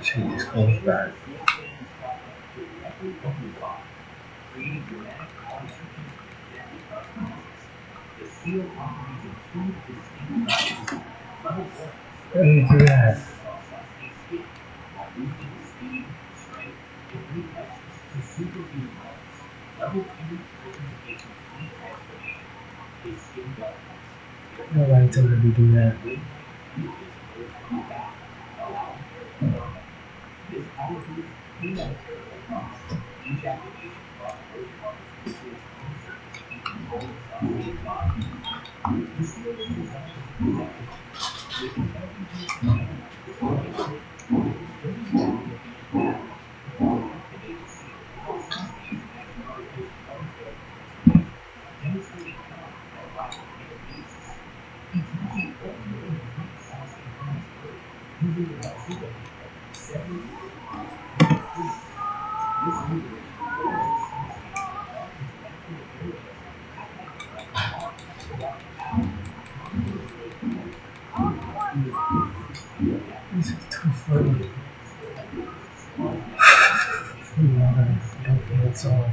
Jeez, going back. Let me do that. Nobody told me to do that. This is too funny. Don't feel it's all.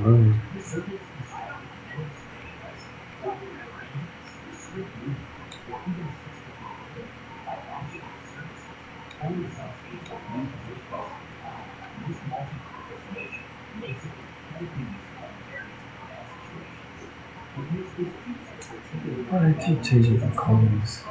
Room. Why do I keep changing the colors?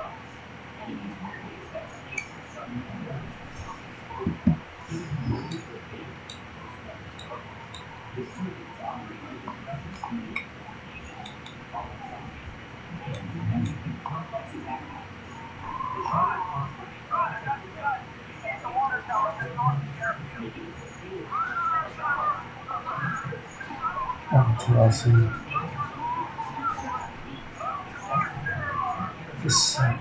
Oh, too awesome. This try.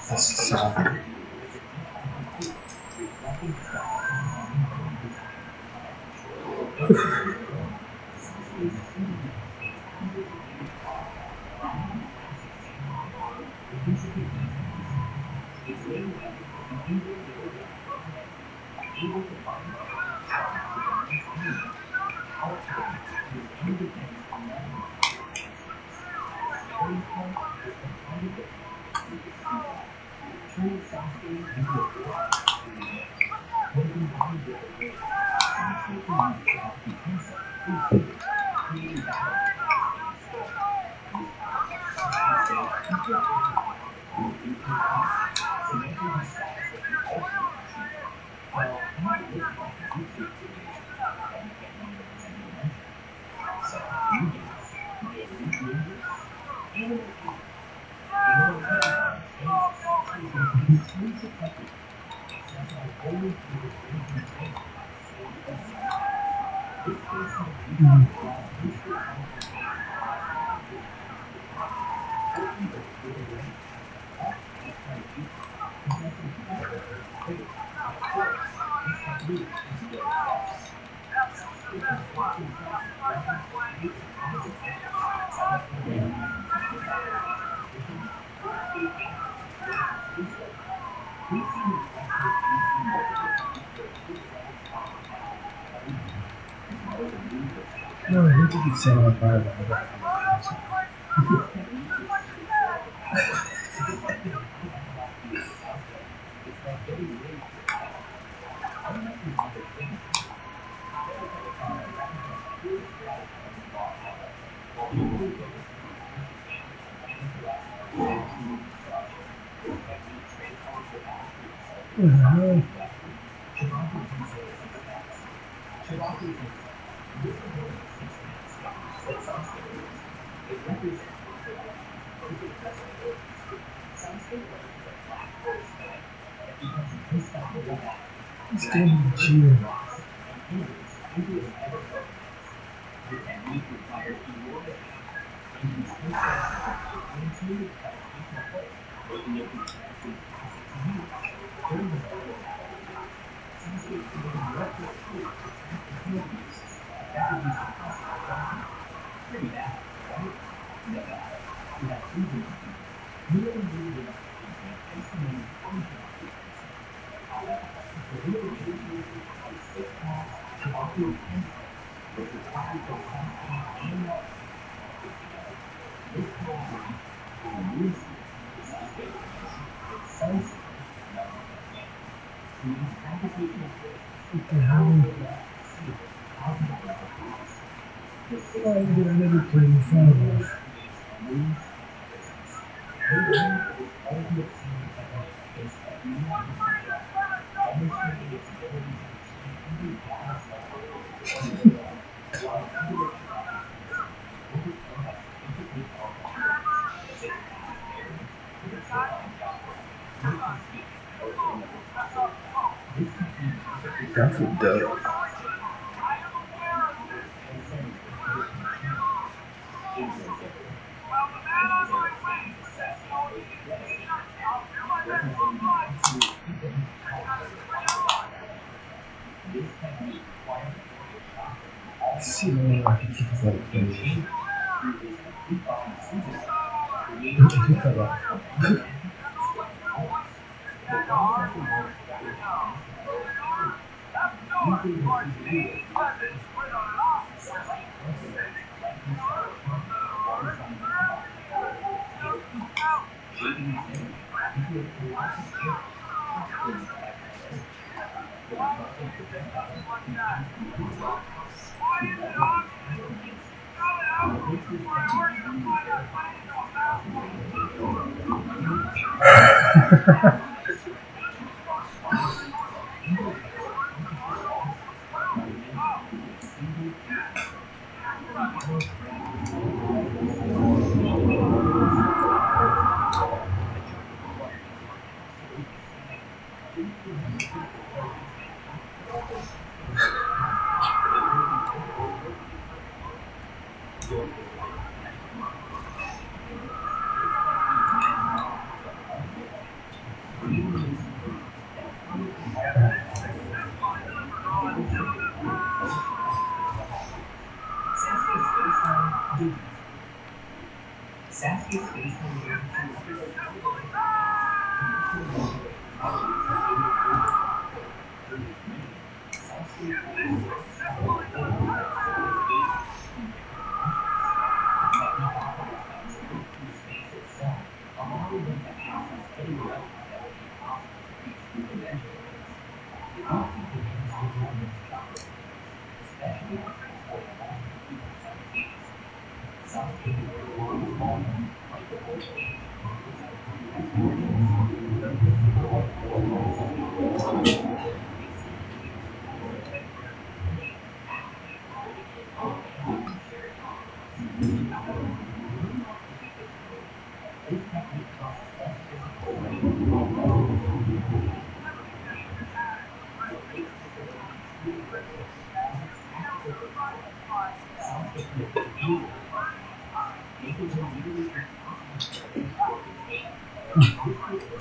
That's sad. No, I think you could say I'm part of that. It's getting cheer. Why did I never play in front of us? That's a dope. I see no I can keep that position.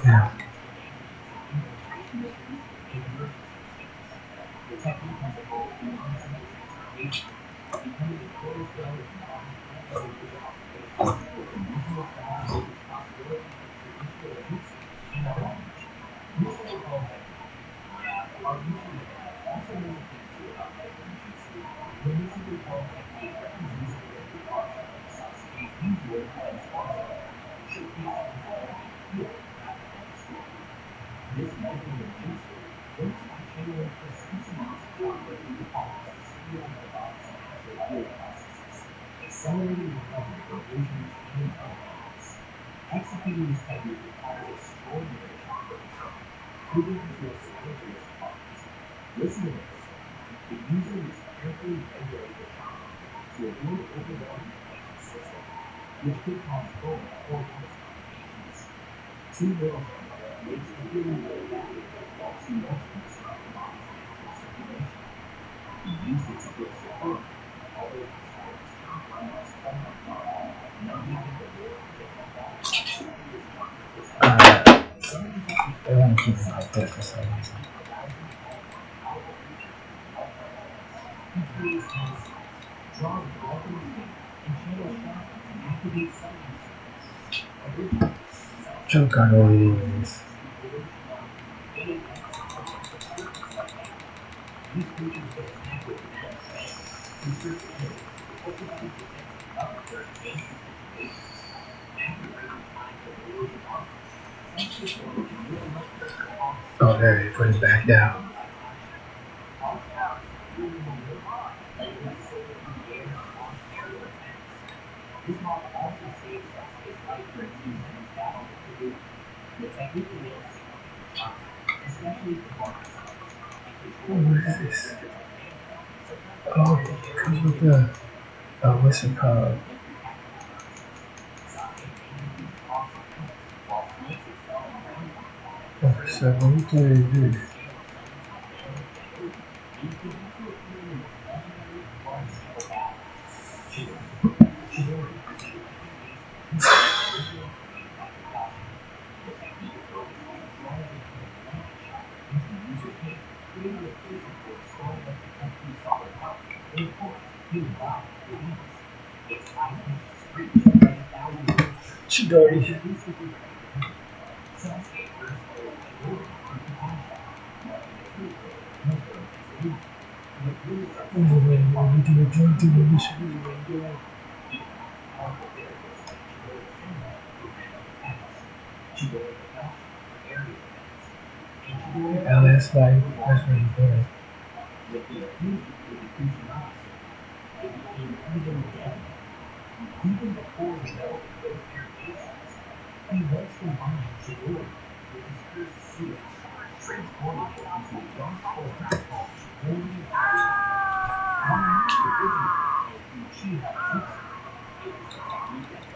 Yeah. They want to keep it like that for some reason. Joke on these. Oh, there he put it back down. What is this? Oh, it comes with the, what's it called? Oh, so what do they do? Chidori. LS Life, that's really good.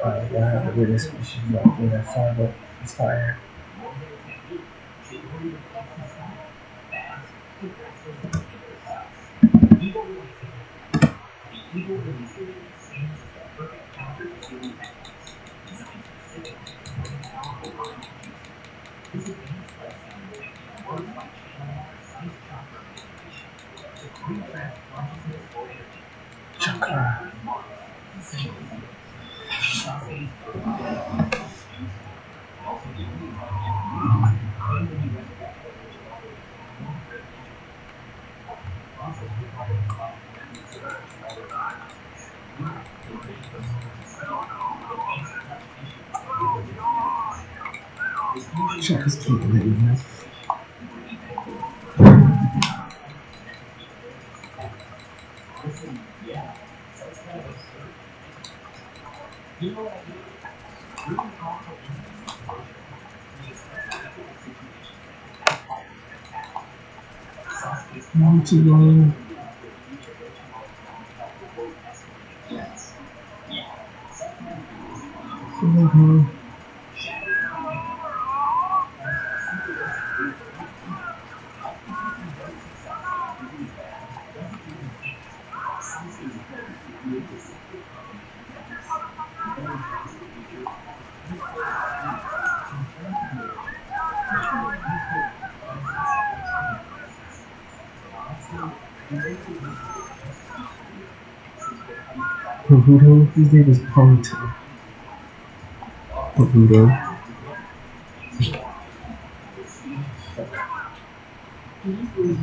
I have a really species like that fiber fire. Chakra. Chakra's keeping it, you know. Not too long. Pavuto, his name is Ponytail. Pavuto.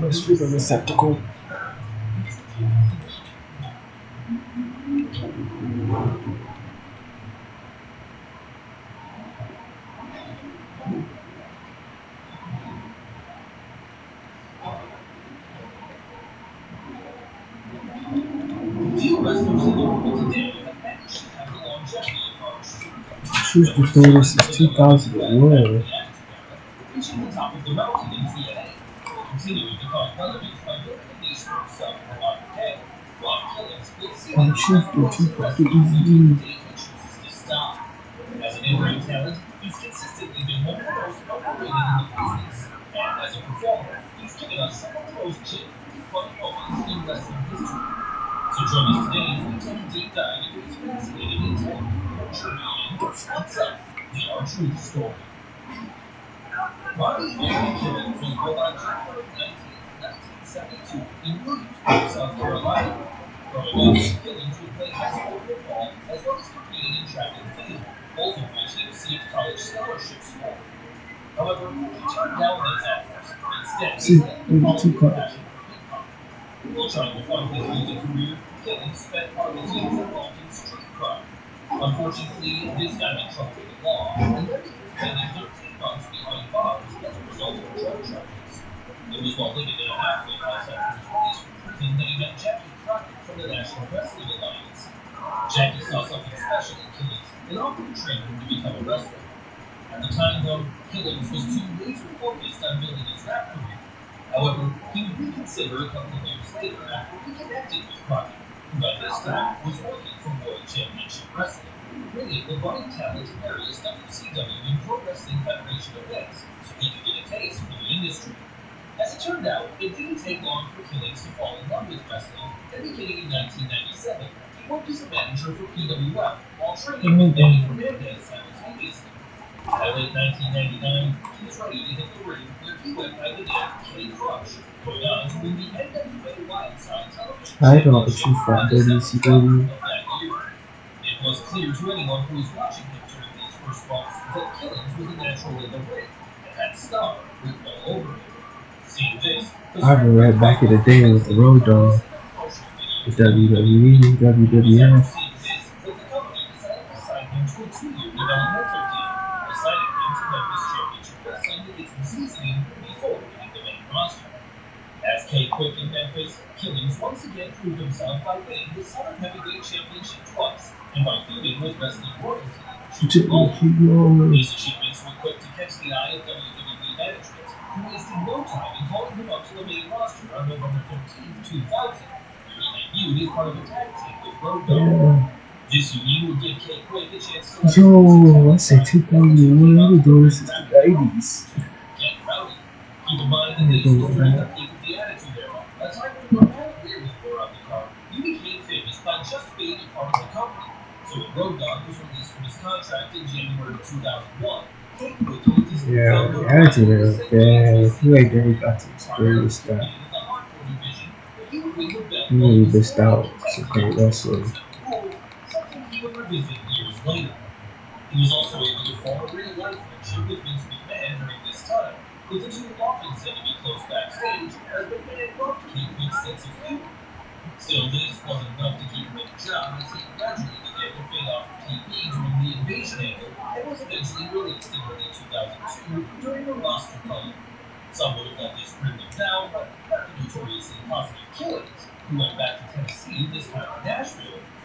Let's do the receptacle. Choose the famous since 2001. On shift to Tripple to DVD. See, maybe 2 cards. I don't know what you from WCW. I remember back in the day with the Road Dogg, the WWE, WWF. Triple keep going. Yeah. Yo, I say 2001, we've been doing this since the 90s. I ain't going with that. Yeah, the attitude is bad. He like Derek got to experience that. He really missed out some great wrestling.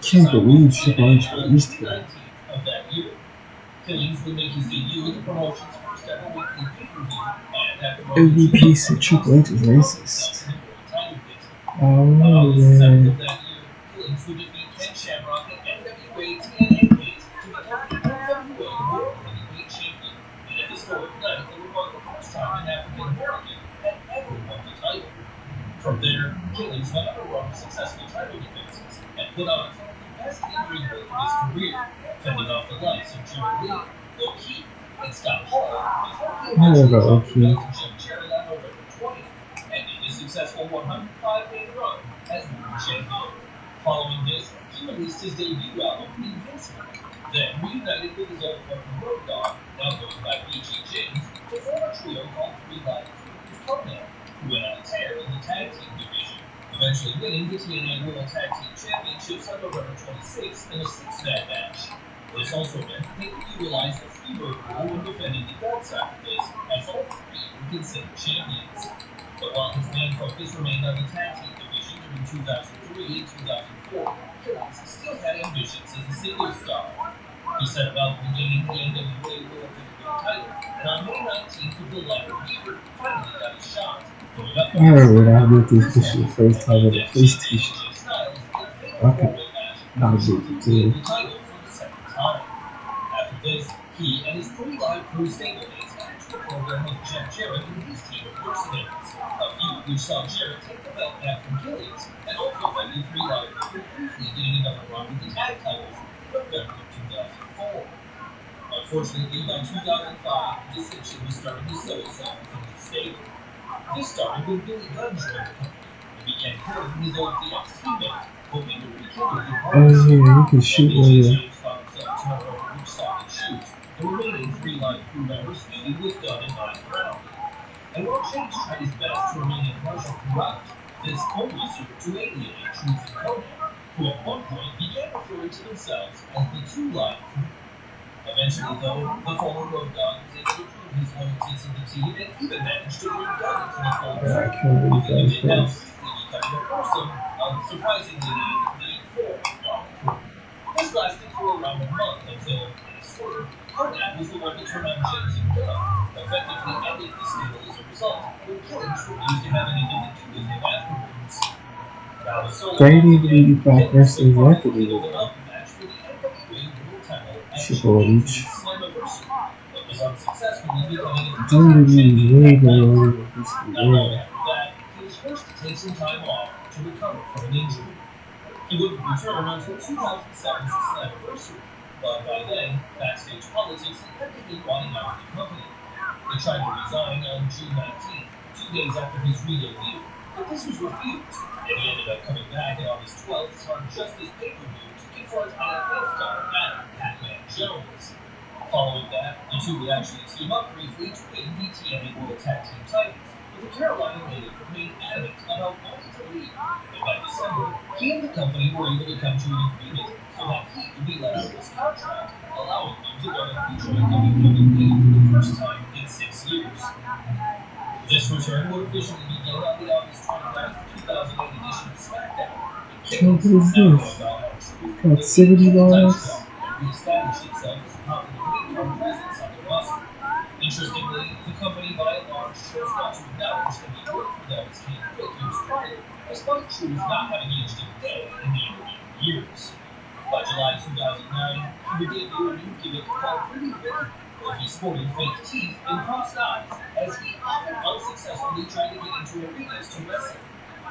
Can't believe Triple H released him. MVP said Triple H is racist. Oh man. I remember okay. I remember when I did this issue the first time with a PlayStation. I could not get the team. Oh yeah, you can shoot one of the I can't believe that was first. They didn't even need Impact Wrestling record anymore. Triple H. WWE is way below where it used to be. Yeah. the Carolina native remained adamant about wanting to leave, and by December, he and the company were able to come to an agreement so that he could be let out of his contract, allowing him to go and rejoin WWE for the first time in 6 years. This return would officially begin on the August 29th, 2008 edition of SmackDown. What is this? Got $70. And reestablished itself as a popular mid-card presence on the roster. Interestingly, the company by and large chose not to acknowledge that he worked for them as King 8 years prior, despite Truth not having aged a day in the intervening years. By July 2009, he would debut a new gimmick called Pretty Ricky, where he sported fake teeth and crossed eyes, as he often unsuccessfully tried to get into arenas to wrestle.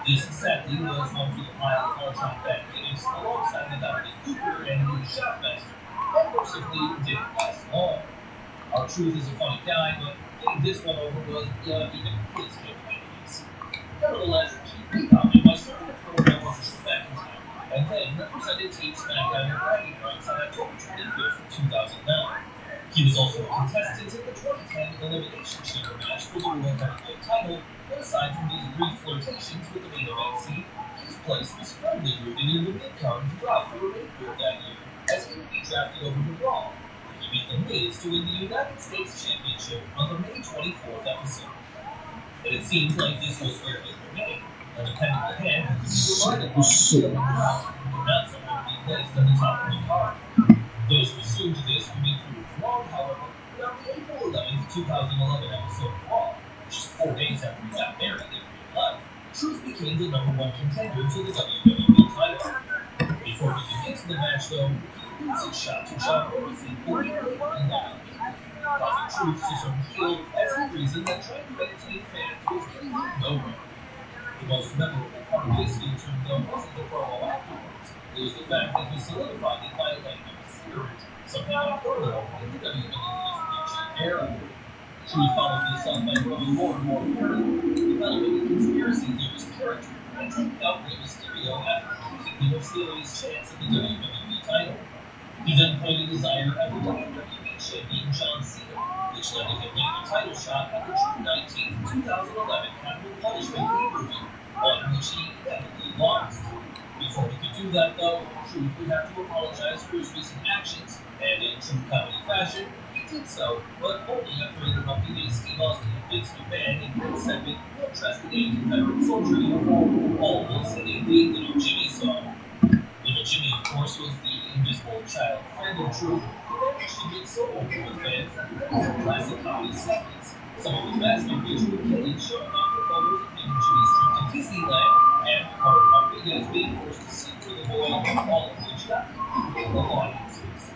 This sadly was one for the pile of all-time bad gimmicks alongside the Dominic Cooper and the Shockmaster, and mercifully didn't last long. Our Truth is a funny guy, but getting this one over was even his capabilities. Nevertheless, he rebounded by starting to throw levels of SmackDown, and then represented Team SmackDown in bragging rights on October 25th, 2009. He was also a contestant in the 2010 Elimination Chamber match for the World Heavyweight title, but aside from these brief flirtations with the main event scene, his place was firmly rooted in the mid-card throughout the remainder of that year, as he would be drafted over to Raw. He beat The Miz to win the United States Championship on the May 24th episode. And it seems like this was where it remained. On the pending hand, he was reminded of not someone to be placed on the top of the card. Those who assumed this would be proved wrong, however, but on the April 11th, 2011 episode of Raw, just 4 days after he got married in real life, Truth became the #1 contender to the WWE title. Before he could get to the match, though, he loses his shot to John Morrison immediately and not causing Truth to turn heel as he reasoned that trying to entertain fans was getting him nowhere. The most memorable part of this heel turn, though, wasn't the promo afterwards. It was the fact that he solidified it by laying up a spirit, something unheard of in the WWE's Reaching era. Truth followed this up by growing more and more apparent, developing a conspiracy theorist character, and taking out Rey Mysterio after accusing him of stealing his chance at the WWE title. He then pointed his ire at the WWE champion John Cena, which led to him getting a title shot at the June 19th, 2011 Capital Punishment pay-per-view, one which he inevitably lost. Before he could do that, though, Truth would have to apologize for his recent actions, and in true comedy fashion, he did so, but only after interrupting a Steve Austin and Vince McMahon in mid-segment while dressed in a Confederate soldier uniform, all while singing the Little Jimmy song. Little Jimmy, of course, was the invisible child friend of Truth, who managed to get so open with fans that he had some classic comedy segments, some of his best of which were killing showing off the photos of him and Jimmy's trip to Disneyland, and Carter Rodriguez being forced to sing for the boy, all of which got people of audiences.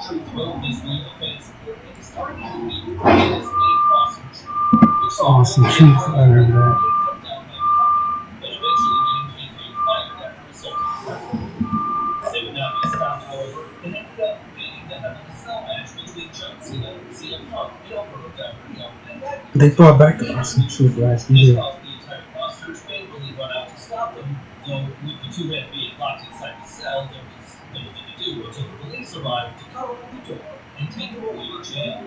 Truth wrote this way of fans support and started to be as a awesome Truth, which Awesome Truth, I remember that. cut down by the company, but eventually getting kayfabe fired after assaulting Trevor. They would not be stopped, however, and ended up creating the Hell in a Cell match between John Cena, CM Punk, and Alberto Del Rio, and that They brought back the Awesome Truth last this year. caused the entire roster to angrily run out to stop them, though with the two men being locked inside the cell, there was nothing to do until the police arrived to cut open the door and take him away to jail.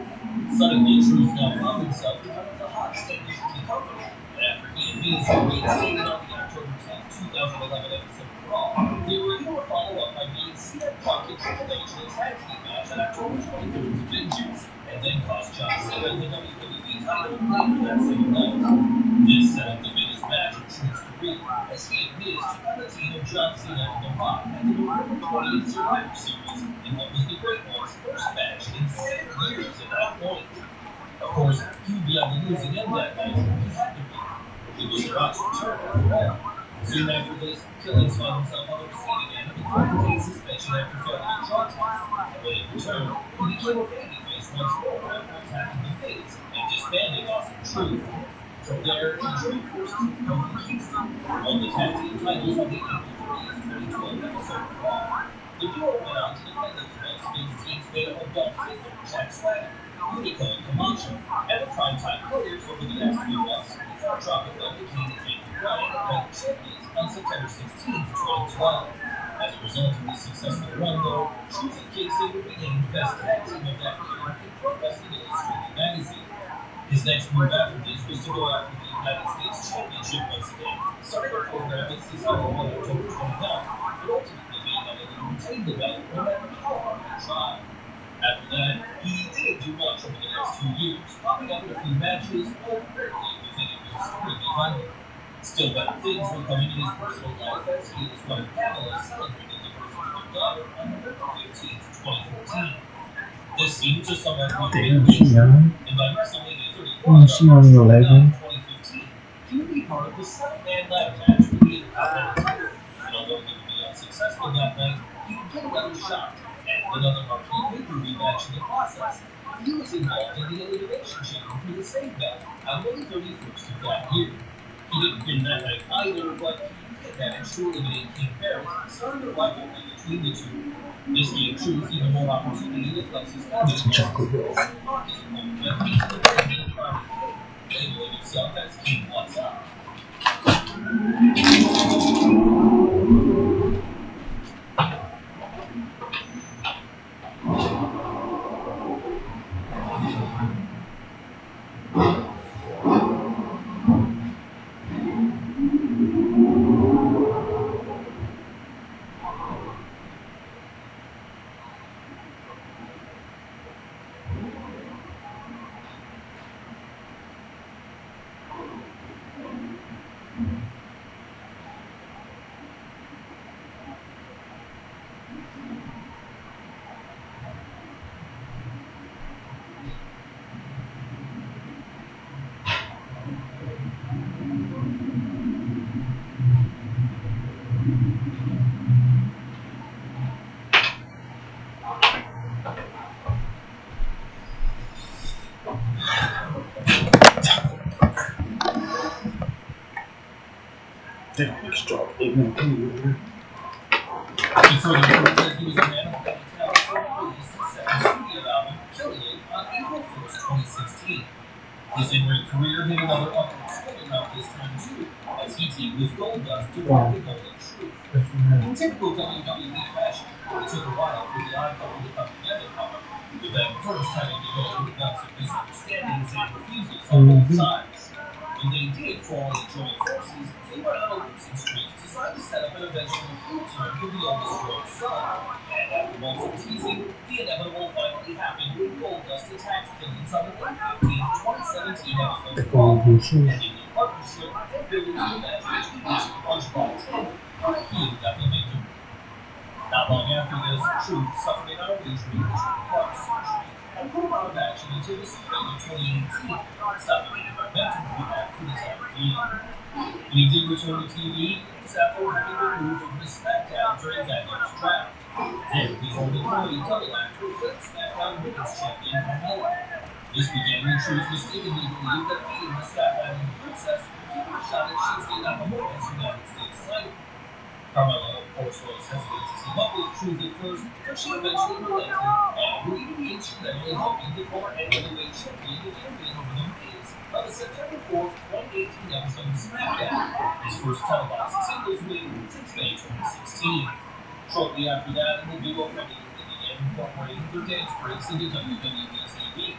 Suddenly, Truth now found himself in one of the hot standards of the company, and after he and Miz were reinstated on the October 10th, 2011 episode of Raw, they were able to follow up by being CM Punk and Triple H in a tag team match on October 23rd to Vengeance, and then cost John Cena the WWE title later that same night. This set up the biggest match of Truth's career, as he and Miz took on the team of John Cena and The Rock at the November 20th Survivor Series in what was the Great One's first match in 7 years at that point. Of course, he would be on the losing end that night. He had to be. It was The Rock's return after all. Soon after this, Killings found himself on the receiving end of a 30-day suspension after failing a drug test, and when he returned, he became a babyface once more after attacking the face and disbanding Awesome Truth. From there, he joined forces with Kofi Kingston, won the tag team titles on the April 30th, 2012 episode of Raw. The duo went on to defend those belts against teams made up of Dolph Ziggler, Jack Swagger, Unico, and Camacho, and the primetime players over the next few months before dropping them to Kane and Daniel Bryan and Red Champions on September 16th, 2012. As a result of this successful run, though, Truth and Kingston would be named Best Tag Team of that year in Pro Wrestling Illustrated magazine. His next move after this was to go after the United States Championship once again, starting a program at Cisco on October 29th, but ultimately being unable to retain the belt no matter how hard he tried. After that, he didn't do much over the next 2 years, popping up in a few matches, but rarely with any real story behind it. Still better things were coming in his personal life as he and his wife Pamela celebrated the birth of their daughter on November 15th, 2014. This seemed to someone who had been young, and by WrestleMania 31 on 2015, he would be part of the seven-man ladder match for the Intercontinental title. And although he would be unsuccessful that night, he would get another shot and another marquee pay-per-view match in the process. He was involved in the Elimination Chamber for the same belt on May 31st of that year. He didn't win that night either, but he did manage to eliminate King Barrett, starting a rivalry between the two. This gave Truth even more opportunity to flex his confidence. Mark his opponent went into the ring trying to King, labeling himself as King What's Up. Extra. He further proved that he was a man of many talents when he released his second studio album, Killing It, on April 1st, 2016. His in-ring career hit another upward swing around this time too, as he teamed with Dosnt to rock the Golden Truth. In typical WWE fashion, it took a while for the odd couple to come together, however, with them first having to go through bouts of misunderstandings and refusals on both sides. When they did formally join forces, they were on a losing streak, designed to set up an eventual heel turn for the oldest girl's son. And after months of teasing, the inevitable finally happened when Goldust attacked Killings on the May 15, 2017 episode of Raw, ending the partnership and building to a match between the two punch by 10 on a heel got the victory. Not long after this, Truth suffered an arm injury which required surgery and put him out of action until the spring of 2018, stopping any momentum for that for the time being. When he did return to TV, it was after having been removed from his SmackDown during that year's draft. There, he formed a comedy double act to replace SmackDown Women's Champion Carmella. This began when Truth mistakenly believed that beating the Staten Island Princess would give her a shot at Shinsuke Nakamura's United States title. Carmella, of course, was hesitant to team up with Truth at first, but she eventually relented and agreed to be instrumental in helping the former heavyweight champion to intervene over the Miz on the September 4th, 2018 episode of SmackDown, his first televised singles win since May 2016. Shortly after that, the duo regularly began incorporating their dance breaks into WWE TV.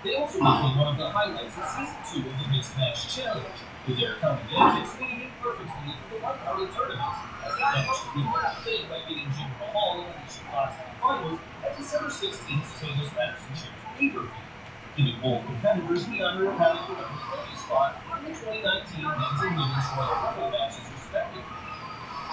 They also became one of the highlights of Season 2 of the Mixed Match Challenge, with their accounting antics fitting in perfectly for the one-hour tournament, as they managed to win the thing by beating Jim Mahal in the Chicago finals at December 16th Taylor's Madison Chambers pay-per-view, giving both competitors the honor of having the number 20 spot in the 2019 men's and women's Royal Rumble matches respectively.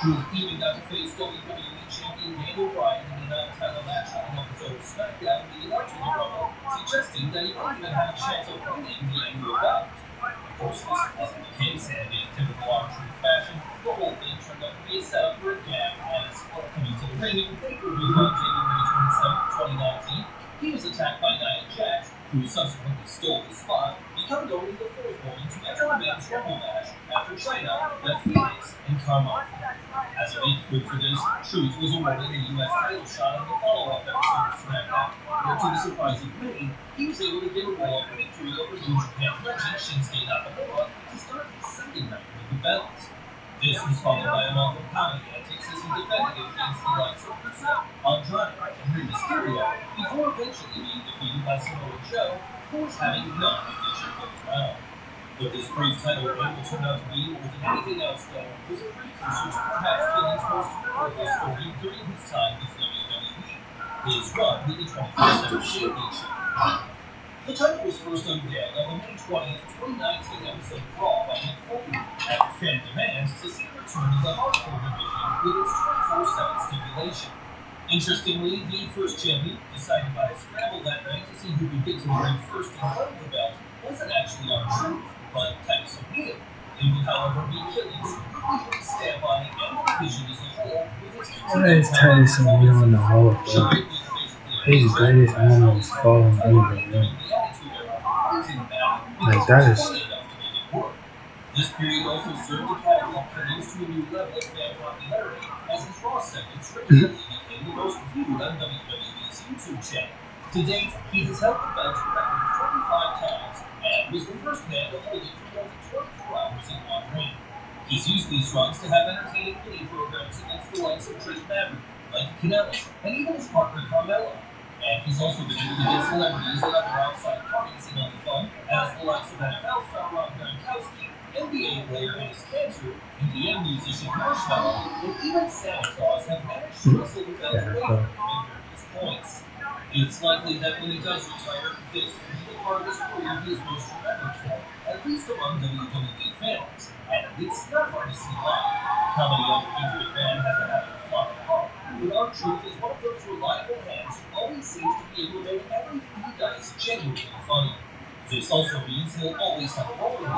Truth even got to face WWE Champion Daniel Bryan in a non-title match on an episode of SmackDown leading up to the Rumble, suggesting that he might even have a chance of winning the annual bout. Of course, this wasn't the case, and in typical R-Truth fashion, the whole thing turned out to be a setup for a gag as, coming to the ring in pay-per-view on January 27, 2019, he was attacked by Nia Jax, who subsequently stole his spot, becoming only the fourth woman to enter a men's Rumble match after China, Beth Phoenix, and Carmella. As a big for this, Truth was awarded a U.S. title shot on the follow-up episode of SmackDown, where to the surprise of many, he was able to get a roll-up victory over New Japan legend Shinsuke Nakamura to start his second night with the belts. This was followed by a month of comedy antics as he defended against the likes of Rusev, Andrade, and Rey Mysterio, before eventually being defeated by Samoa Joe, who was having none of the cheerful crowd. But this brief title reign will turn out to be, more than anything else, though, was a precursor to perhaps Kenny's most memorable story during his time with WWE, his run with the 24/7 Championship. The title was first unveiled on the May 20th, 2019 episode of Raw by Mick Foley after fan demands to see a return of the hardcore division with its 24/7 stipulation. Interestingly, the first champion, decided by a scramble that night to see who could get to the ring first and hold the belt, wasn't actually on truth, but Titus O'Neil. It would, however, be Achilles, who would stand by and the division as a whole with its Why is Titus O'Neil in the Hall of Fame? His greatest moment is falling under the ring. Like, that is. This period also served to catapult Achilles to a new level of fan popularity as his Raw segments regularly became the most viewed on WWE's YouTube channel. To date, he has held the belt a record 25 times and was the first man to hold it for more than 24 hours in one ring. He's used these runs to have entertaining mini programs against the likes of Trish Maverick, Mike Kanellis, and even his partner Carmella. And he's also been able to get celebrities and other outside parties in on the fun, as the likes of NFL star Rob Gronkowski, NBA player Ennis Cantor, EDM musician Marshmallow, and even Santa Claus have managed to wrestle the belt away from him at various points. It's likely that when he does retire, this will be the part of his career he is most remembered for, at least among WWE fans. And it's not hard to see why. How many other injured man has a habit of flopping apart? But R-Truth is one of those reliable hands who always seems to be able to make everything he does genuinely funny. This also means he'll always have a role in the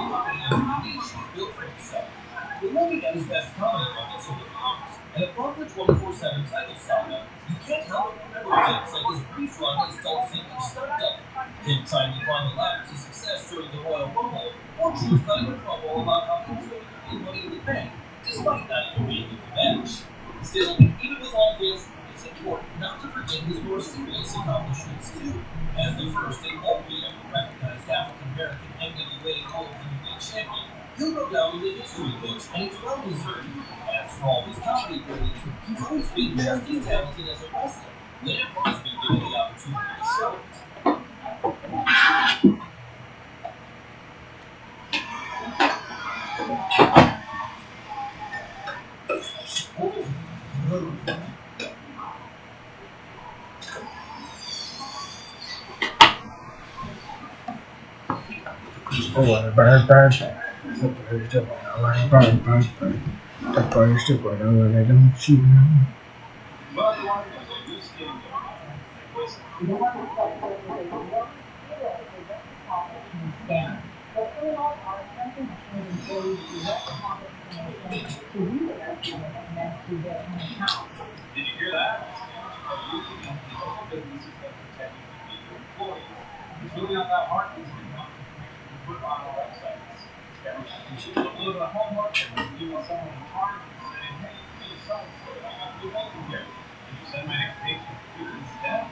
niche he's built for himself. But looking at his best comedy moments over the years, and above the 24/7 title saga, you can't help but remember things like his brief run as Dolph Ziggler's stunt double, him trying to climb the ladder to success during the Royal Rumble, or Truth cutting a promo about how he was going to win Money in the Bank, despite not even being in the match. Still, even with all this, it's important not to forget his more serious accomplishments too. As the first and only ever recognized African-American NWA World Heavyweight Champion, he'll go down in the history books, and it's well deserved. As for all his comedy abilities, he's always been just as talented as a wrestler, whenever he's been given the opportunity to show it. The birds that went over there don't shoot them. Did you hear that? Local businesses that protect your employees. It's really not that hard to put on our websites. You should do a little bit of homework and you want someone in charge saying, hey, you so and so, I got to do welcome here. And you send my application to instead.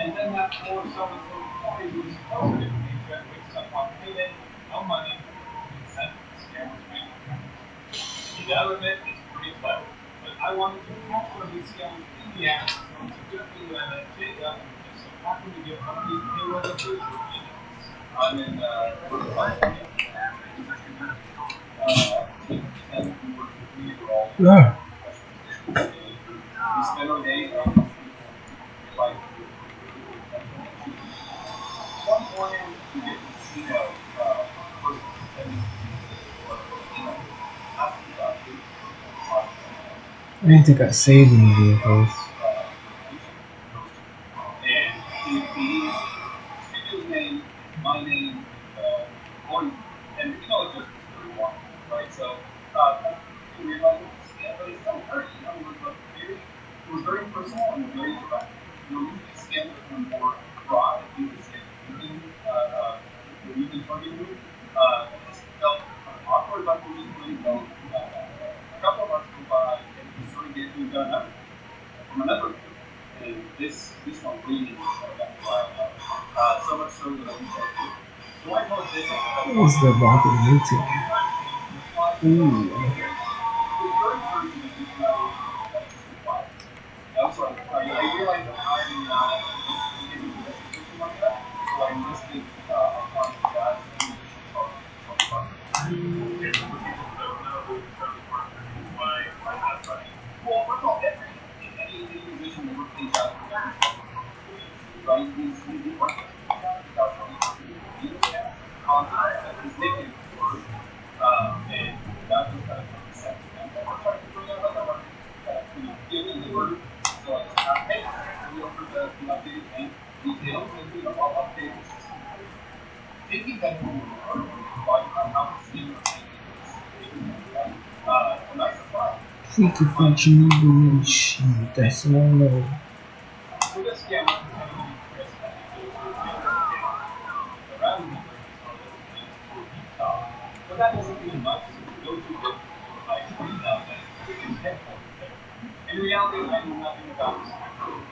And then that poor so and so employee who is supposed to be wakes up on payday, no money, and sent scammers make. You gotta admit, it's pretty clever. But I wanted to catch one of these scammers in the act, so it's a good thing that I jig up and just so happened to get one of these payroll virtual emails. I'm in Yeah. we spend our day like one morning we get this email person sending asking about you. I think they got saved in the vehicles. And the studio's name, my name, one, and you know it's just one, right? So you realize it's a scam, but it's so hurt. You know, it was very personal and very direct. You know, usually scams are kind of more broad and you can say you can target you. This felt kind of awkward, but we just really don't. A couple of months go by and we sort of get to another from another group. And this one really got so much so that I reached out to. So I told this What was the rocket meeting? Ooh. I realized that I'm not giving you a position like that, so I listed upon the guys Fica continuando that's all. But that doesn't mean much if you go too big, like 3,000, you can headphone there. In reality, I know nothing about this technology.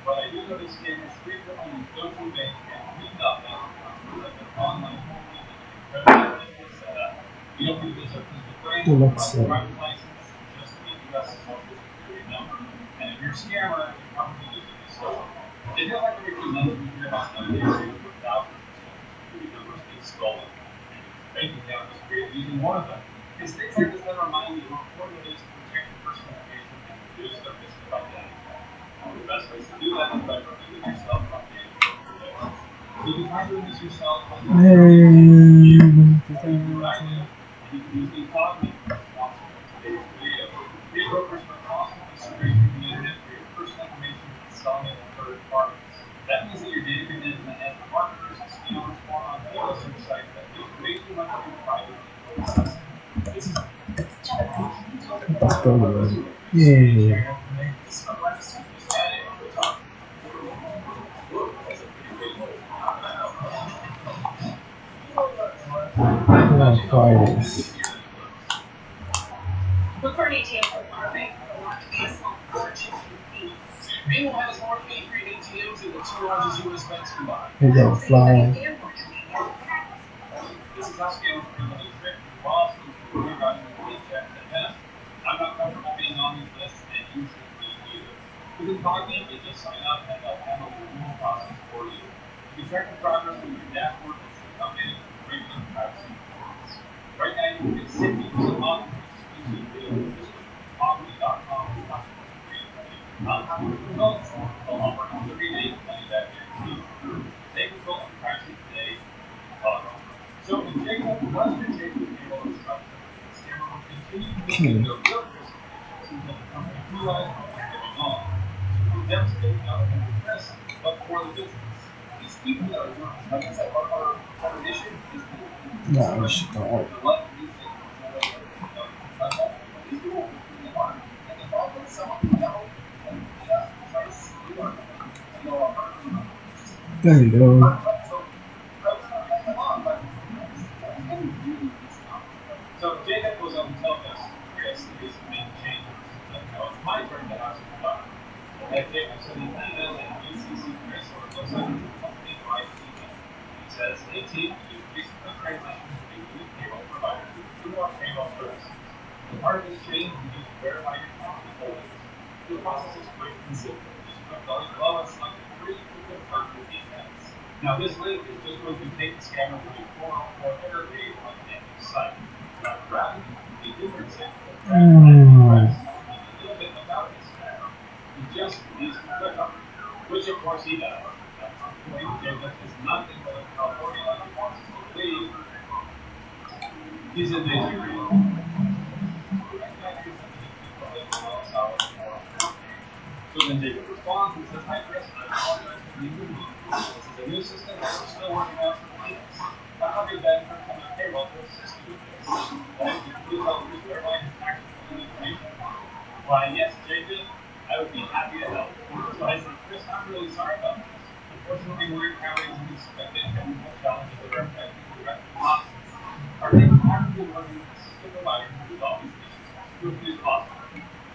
But I do know this scammers frequently go too big and 3,000 like an online company with an incredible business setup. You don't need this a physical brand, Let's like a driver's license, just a US social security number. And if you're a scammer, you're probably using this social. It feels like every few months we hear about another area where thousands of social security numbers get stolen. Bank account was created using one of them. It's things like this that remind you how important it is to protect your personal information and reduce the risk of identity theft. The best ways to do that is by removing yourself from data protection. You can try doing this yourself by and you can use the economy responsible for today's video. These brokers are constantly scraping the internet for your personal information and selling it to third parties. That means that your data can end in the hands of marketers and stealers or on email search sites that use way too much of your private info accessible. This is yeah. Fires. According to Bank Manual has more fee-free ATMs than the two largest U.S. banks combined. They got fly. This is how scammers criminally trick your boss and regarding the paycheck at best. I'm not comfortable being on these lists, and you shouldn't be either. You can call me and just sign up, and they'll handle the removal process for you. You can track the progress on your dashboard and see updated regular privacy reports. Right now, you can get 60% off your exclusive deal with just poverty.com. Not having results, they'll offer a 30-day money-back guarantee. Take control of privacy today. So when Jacob was rejected the payroll instruction, the scammer will continue to make their real justifications until the company realizes what was going on. So for them to get out of the press, but for the business. These people that are working, like I said, our mission is No, I should go. let these things these people work really hard. And if all of someone who know and try to see our There you go. So Jacob goes up and tells us Chris is making changes. Now it's my turn to ask him about it. And Jacob said he emailed and UCC Chris, or it looks like it's a company-wide email. He says, hey team, we've recently transitioned to a new payroll provider through our payroll services. As part of this change, we need to verify your company holdings. The process is quick and simple. Just click the link below and select the free to confirm your details. Now this link is just going to take the scammer to a form or error page on the end of the site. Rather than a different set of a little bit about this scammer, he just needs to click on it, which of course he does. That's the point. Jacob is nothing but a California like he wants us to believe. He's in Nigeria. So then Jacob responds and says, hi Chris, I apologize for being with you. This is a new system that we're still working out some details. I'll be back for coming to payroll to assist you with this. Please help Chris verify his tax information. Why, yes, Jacob, I would be happy to help. So I said, Chris, I'm really sorry about this. Unfortunately, we're encountering some expected technical challenges that are affecting the rest of the process. Our team is actively working with the system provider to resolve these issues as quickly as possible.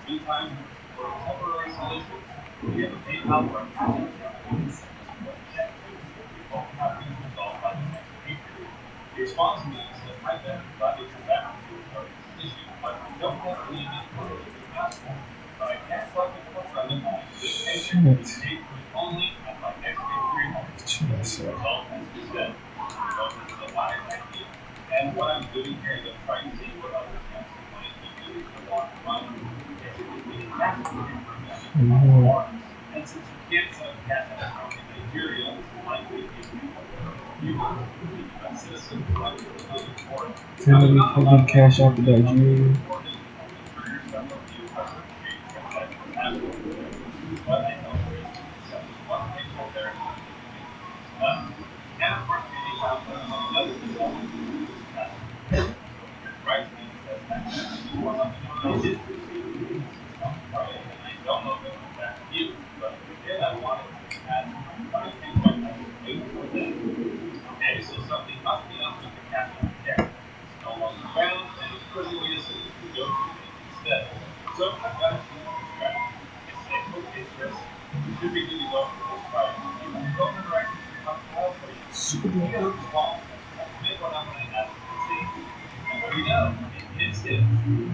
Meantime, for a temporary solution, we have a PayPal for a package account that we can send us one check to we hope to have things resolved by the next pay period. He responds to me and says, hi Ben, glad to come back to you regarding this issue, but we don't have any immediate to ask for. But I can't collect it from a friend of mine. This paycheck will be paid for only at my next pay period. Result, as you said, this is a wise idea. And what I'm doing here is I'm trying to see what other accounts you might be using to want money. Mhm. And since you can't set up a cash app account in Nigeria, it's likely to be humans, the U.S. citizens, likely to be looking for it. Now, there's Somebody not a put lot the of cash information out to Nigeria. or that you can trigger several views by certain trade transactions happening there. But I know there is an exception. One thing that there is not going to get things done. And of course, many times when someone does this, it always includes cash. So he writes me and says, "You want let me know that I did receive this on Friday, and I don't know if it went back to you, but if it did, I wanted to add to my current paycheck as a wait for that. Okay, so something must be up with the cash app account. It's no longer found, and it's pretty easy to go to it instead. So I've got a cheap strategy. I say, okay, Chris, you should be good to go for this Friday. You can go directly to the file for you. He goes to the wall. I commit what I'm going to ask him to see. And what do you know? It hits him.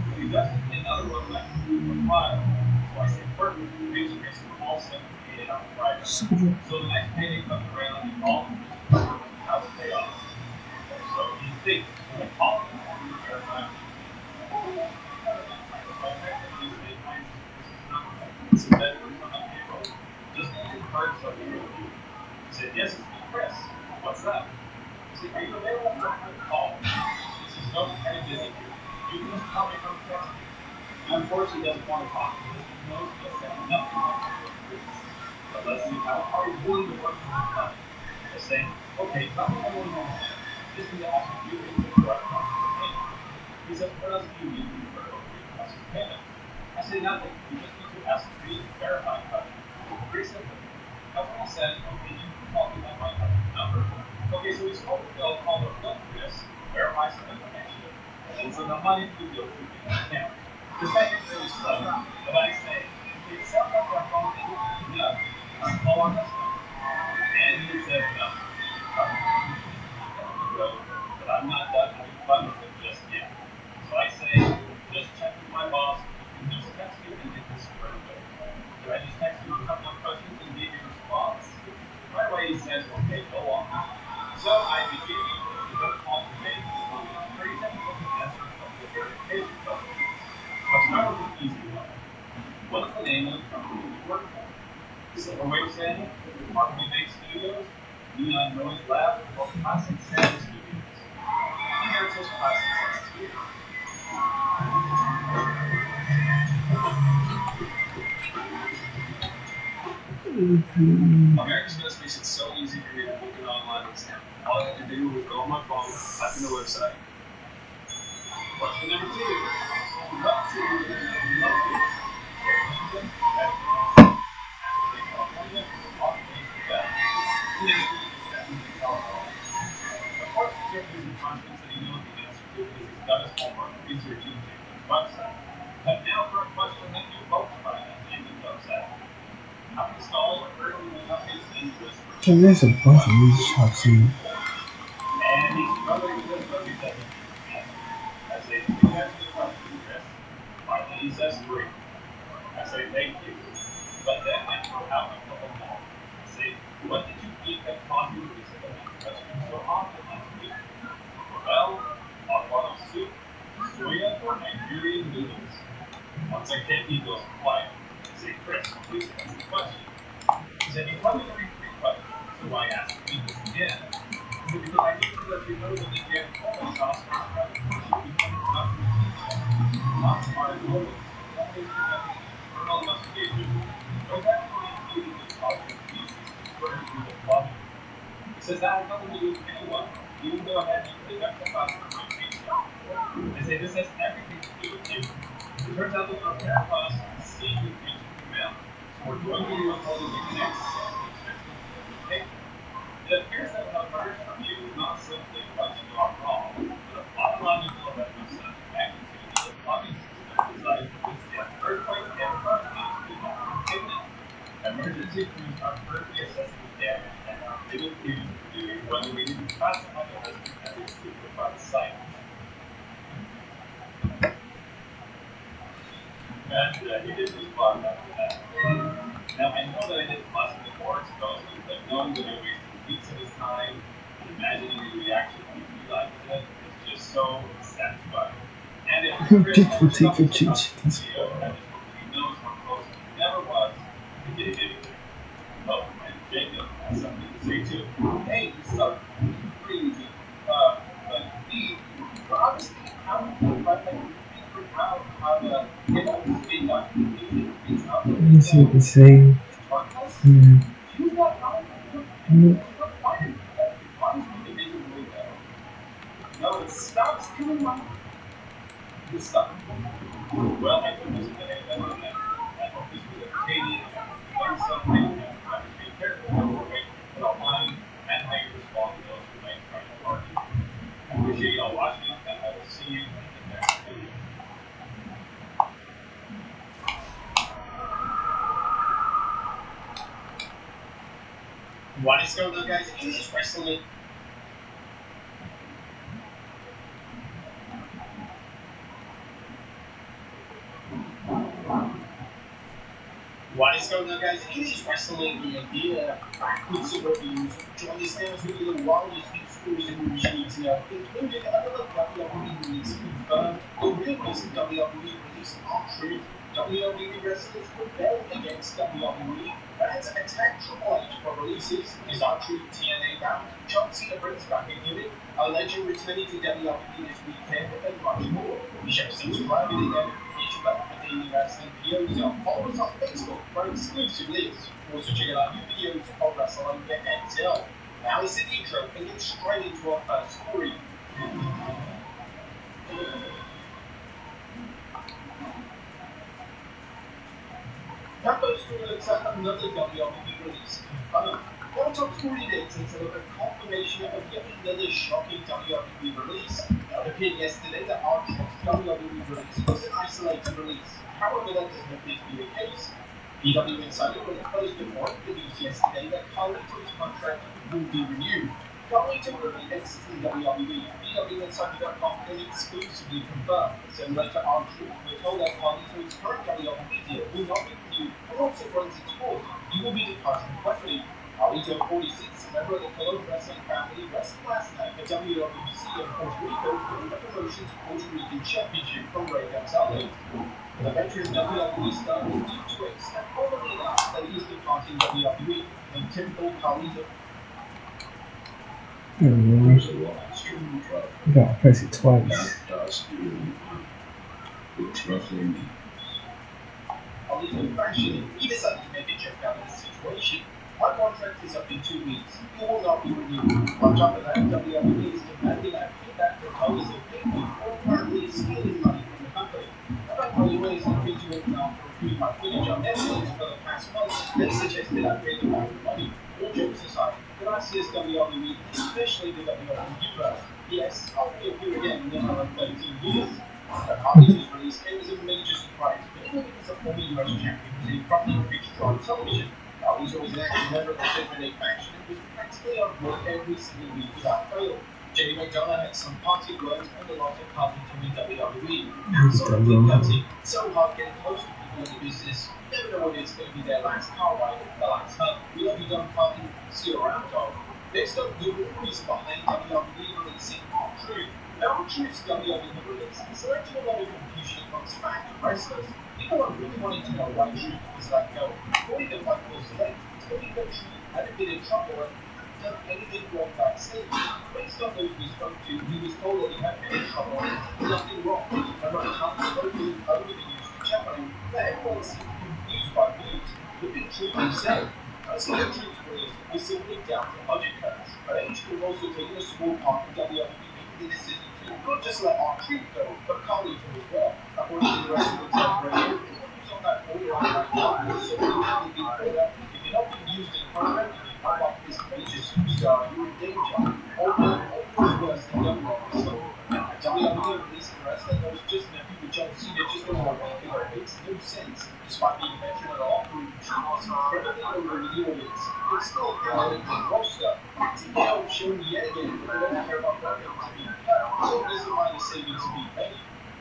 But he doesn't see another one like the file. So I say, perfect. Thanks, Chris. We're all set to pay it on Friday. So the next payday comes around and all of this is how to pay off. So he thinks, I call him to verify my so I text him and I say, hi, this is not right. This is that from the payroll. Just need to confirm something with you. He said, yes, it's me, Chris. What's up? I said, are you available for a quick call? He says, no, I'm kind of busy here. You can just call me from text me. Now, unfortunately, he doesn't want to talk because he knows he'll say nothing like the word Chris. But let's see, how are you willing to work with his money? I say, okay, tell me what you want to know. Just need to ask a few things before I process the payment. He says, what else do you need for appropriate process payment? I say, nothing. You just need to ask three verifying questions. Pretty simple. Now, when he says, okay, you can call me on my number. Okay, so he's told me I'll call the look Chris, verify some information, and so the money could go through the account. This might get really slow, but I say, okay, it sounds like our phone is picking up. Call on this number. And he says, no. So, but I'm not done having fun with it just yet. So I say, just check with my boss. You can just text me and get this squared away. So I just text you a couple of questions and gave you a response. Right away he says, okay, go on. So I begin the phone call today. It's pretty typical to answer a couple of verification questions. Let's start with the easy one. What is the name of the company you work for? Silverwave Sand, Harmony Make Studios, Neon Noise Lab, or Classic Sound Studios? The answer is Classic Sound Studios. America's Best makes it so easy for me to book an online exam. All I have to do is go on my phone, type in the website. Question number two. What city is located? Washington, Texas, California, Los Angeles, Nevada. The answer is definitely California. Of course, these are easy questions that he knows the answer to because he's done his homework researching Jacob's website. But now for a question that you both find on Jacob's website. How to install or early updates in US So there's a bunch of these shops here. and he's struggling with this book because he needs an answer. I say, please answer the question, Chris. Finally, he says three. I say, thank you. But then I throw out a couple more. I say, what did you eat that caused you to visit the restroom so often last week? Well, Aguano soup, soya, or Nigerian noodles. Once again, he goes quiet. I say, Chris, please answer the question. He said, you told me to read three questions, so I asked you this again. He said, because I need to let you know that the Gtav sauce was rather pushy because it's not routine checks. Lots of our motives, always conducting an internal investigation. Was that really eating the toxic species burned through the plumbing? He says, that has nothing to do with anyone. You can go ahead and deduct the funds from my paycheck. I say, this has everything to do with you. It turns out that the repair costs exceed your paycheck amount. So we're going to withhold your next 6 weeks of paycheck. It appears that what I've learned from you is not simply what you are wrong, but a pathological event of such magnitude that the plumbing system designed to withstand earthquake and hurricanes could not contain it. Emergency crews are currently assessing the damage and are giving views to whether we need to classify the resident as a superfund site. And he didn't respond after that. Now, I know that I didn't blast him before exposing, but knowing that I wasted weeks of his time and imagining the reaction he realizes it is just so satisfying. And if Chris Dick will take your chicken. video, I just hope that he knows how Oh, and Jacob has something to say too. Hey, so crazy. But me, well, obviously, how but like figuring out how to get all this big documentation reach out to Let me see what they say. Marcus, Hmm. you got how Hmm. why did why is the division way better? No, stop stealing my this stuff. Well, I told Mr. Day that I hope this was entertaining and fun something, and I was being careful with the way without lying and how you respond to those who might try to argue. I appreciate y'all watching, and I will see you in the next video. What is going on, guys? It is Wrestling. What is going on, guys? It is Wrestling here, back with some reviews. Join us now as we do the wildest exclusive news you need to know, including another WWE release confirmed, the real recent WWE release on Truth, WWE wrestlers rebel against WWE, fans attack Triple H for releases, is our Truth TNA bound, John Cena brings back a gimmick, a legend returning to WWE this weekend, and much more. Be sure to subscribe to the notification bell for daily wrestling videos and follow us on Facebook for exclusive lists. Also check out new videos of WrestleMania XL. Now is the intro and get straight into our first story. That first story looks at another WWE release confirmed. Our top story today takes a look at confirmation of yet another shocking WWE release. It appeared yesterday that our next WWE release was an isolated release. However, that doesn't appear to be the case. PW Insider was opposed to more the news yesterday that Carlito's contract will be renewed. Carlito will be exiting WWE. PWInsider.com has exclusively confirmed. Similar to our truth, we're told that Carlito's current WWE deal will not be renewed and once it runs its course, he will be departing quickly. Carlito, 46, a member of the Cologne wrestling family, wrestled last night for WWC in Puerto Rico winning the promotion's Puerto Rican Championship from Ray Gonzalez. The veteran WWE star will leave Twix and formally announced that he is departing WWE in typical Carlito. You gotta press it twice. Carlito fashion, he decided to make a check out of the situation. My contract is up in 2 weeks. It will not be renewed. On top of that, WWE is demanding I pay back the dollars they paid me for apparently stealing money from the company. About my ways looking to it now for reviewing my footage on Netflix for the past month, they suggested I pay them back the money. All jokes aside, gracias WWE, especially the WWE universe. Yes, I'll reappear again in another 13 years. But Hardy's release came as a major surprise, mainly because the former US champion was a prominent fixture on television. Hardy's was an active member of the Judgment Day faction and was practically on board every single week without fail. Jay McDonough had some party words on the loss of Carlito in WWE. Absolutely gutting, so hard getting close to people in the business. You never know when it's going to be their last car ride, the last hug. We love you, done party. See you around, dog. Next up, the reason behind WWE releasing Truth. Now, Truth's WWE release has led to a lot of confusion amongst fans and wrestlers. People are really wanting to know why Truth was let go. According to Michael Select, it's believed that Truth hadn't been in trouble and hadn't done anything wrong backstage. Based on those we spoke to, he was told that he had been in trouble and did nothing wrong. Around time spoke to him over the news to Chaplain, that everyone seemed confused by news. Look at Truth himself. Personally, Truth's release was simply down to budget cuts, but H could also taken a small part in WWE making the decision to not just let our Truth go, but Carlito as well. According to the rest of the top radio, who's on that borderline right now is so really being called out. If you're not being used in a program and you're not like this major superstar, you're in danger. Almost worse than young rockers. So, WWE releasing wrestling that was just an with John Cena just over a week ago makes no sense. Despite being a veteran of the locker room, Truth was incredibly over in the audience. It's still a talented roster. TKO showing yet again that they don't care about revenue to be cut, so it doesn't mind the savings to be made.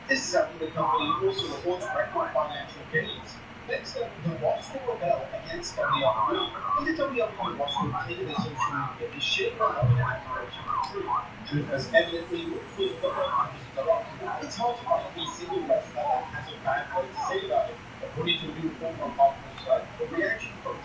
This is after the company also reports record financial gains. Next up, the roster rebel against WWE. In the WWE roster taken to social media is sharing a love and admiration for Truth. Truth has evidently looked good for her hundreds of the roster. It's hard to find a single wrestler that has a bad word to say about it. According to a new report from Hardcore site, the reaction from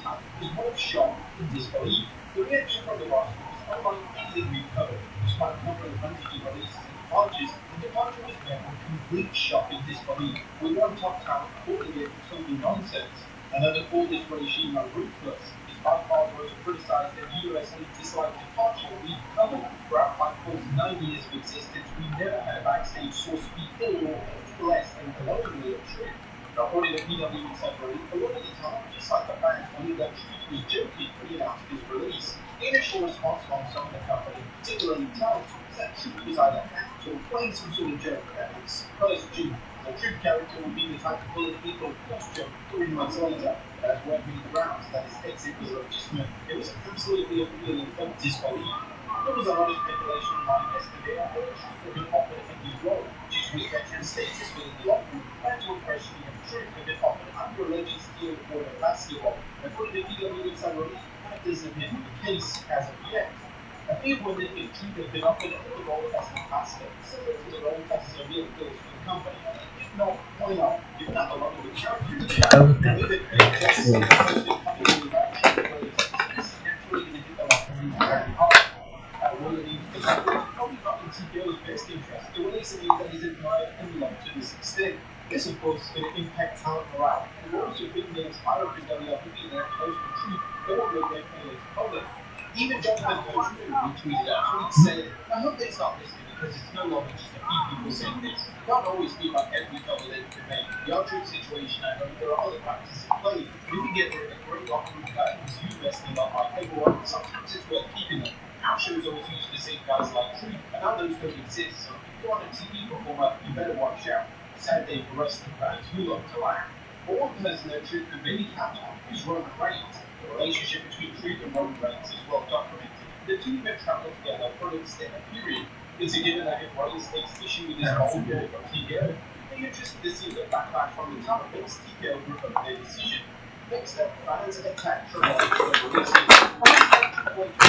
was one of shock and disbelief. The reaction from the roster was unlike anything we've covered. Despite covering hundreds of releases and departures, the departure was met with complete shock and disbelief, with one top talent calling it total nonsense. Another called this regime ruthless. Despite hard work criticized their universally disliked departure, we've covered throughout Blackpool's 9 years of existence. We never had a backstage source speak ill or anything less than glowingly of truth. According to PW Trevor, a lot of the time, just like the fans believed that Truth was joking when he announced his release. The initial response from some of the company, particularly Gtav, was that Truth was either hacked or playing some sort of joke that was first due. The Truth character would be the type to pull an illegal cross joke 3 months later, as word made the rounds that his exit was legitimate. It was absolutely a feeling of disbelief. There was a lot of speculation online yesterday on whether Truth had been offered a new role due to his veteran status within the locker room, and to impress the Truth had been offered under a legend steel for the basketball. According to PW Trevor, that doesn't appear to be the case as of yet. A few wondered if Truth had been offered a role as an ambassador, similar to the role that Soviet fills for the company. If not, why not? Given that a lot of the characters naturally going to hit the locker room very hard. One of the probably not in TKO's best interest to release a name that is admired and loved to this extent. This, of course, is going to impact talent morale. And we're also big names higher up in WWE that are close to Truth that won't make their feelings public. Even Jonathan Coach retweeted a tweet saying, I hope they stop listening because it's no longer just a few people saying this. It can't always be about every cover that you can make. The Truth situation, I know there are other factors at play. You can get rid of a great locker room guy who's used wrestling up by everyone, sometimes it's worth keeping them. Our shows always used to say guys like Truth, and now those don't exist, so if you're on a TV performer, you better watch out. Sad day for wrestling fans who love to laugh. But one person that Truth could maybe count on is Roman Reigns. The relationship between Truth and Roman Reigns is well documented. The two men traveled together for an extended period. It's a given that if Reigns takes issue with his whole goal from TKO, they're interested to see the backlash from the top makes TKO revoke their decision. Next up, fans attack Tripple for the releases. Triple H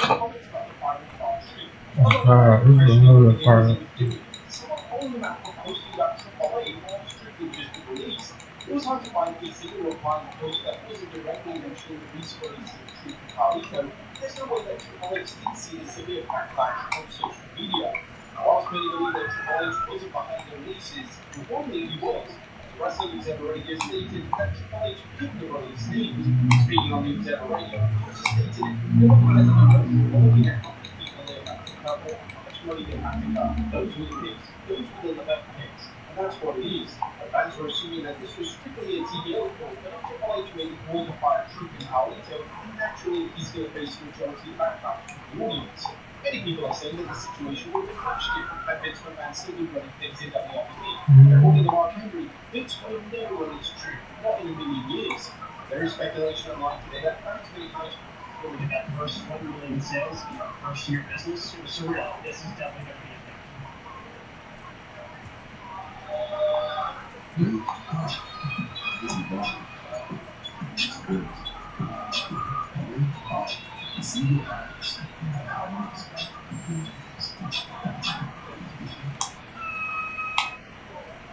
comments about the final part Truth. Another part. Someone calling him out for posting about Triple H or strictly just the release. It was hard to find a single reply post that wasn't directly mentioning the recent release of Truth and Carlito. There's no way that Triple H didn't see the severe backlash on social media. Whilst many believe that Triple H wasn't behind the releases, reportedly he was. The Wrestling Observer Radio stated that Triple H picked the release names. Speaking on the Observer Radio, he also stated they were kind of looking at how many people they have to cover, how much money they have to cover. Those were the picks. Those were the left picks. And that's what it is. The fans were assuming that this was strictly a TBO call, but if Triple H made it more to fire Truth and Carlito, naturally he's going to face majority backlash from the audience. Many people are saying that the situation would have been much different had Vince McMahon still been running things in WWE. According to Mark Henry, Vince would have never released Truth, not in a million years. There is speculation online today that fans many times We're looking at the first 1 million in sales in our first year of business. So yeah, this is definitely going to be a thing.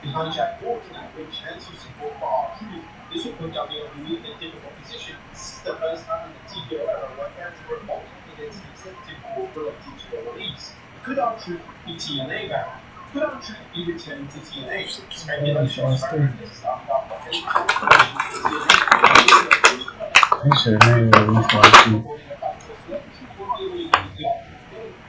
Behind Jack Walton and big chance of support for our Truth, this will put WWE in a difficult position. This is the first time in the TKO era where fans were revolted against the executive board related to the release. Could our Truth be TNA bound? Could our Truth be returned to TNA? Speculation started off by any corporation to TNA. They should have named it at least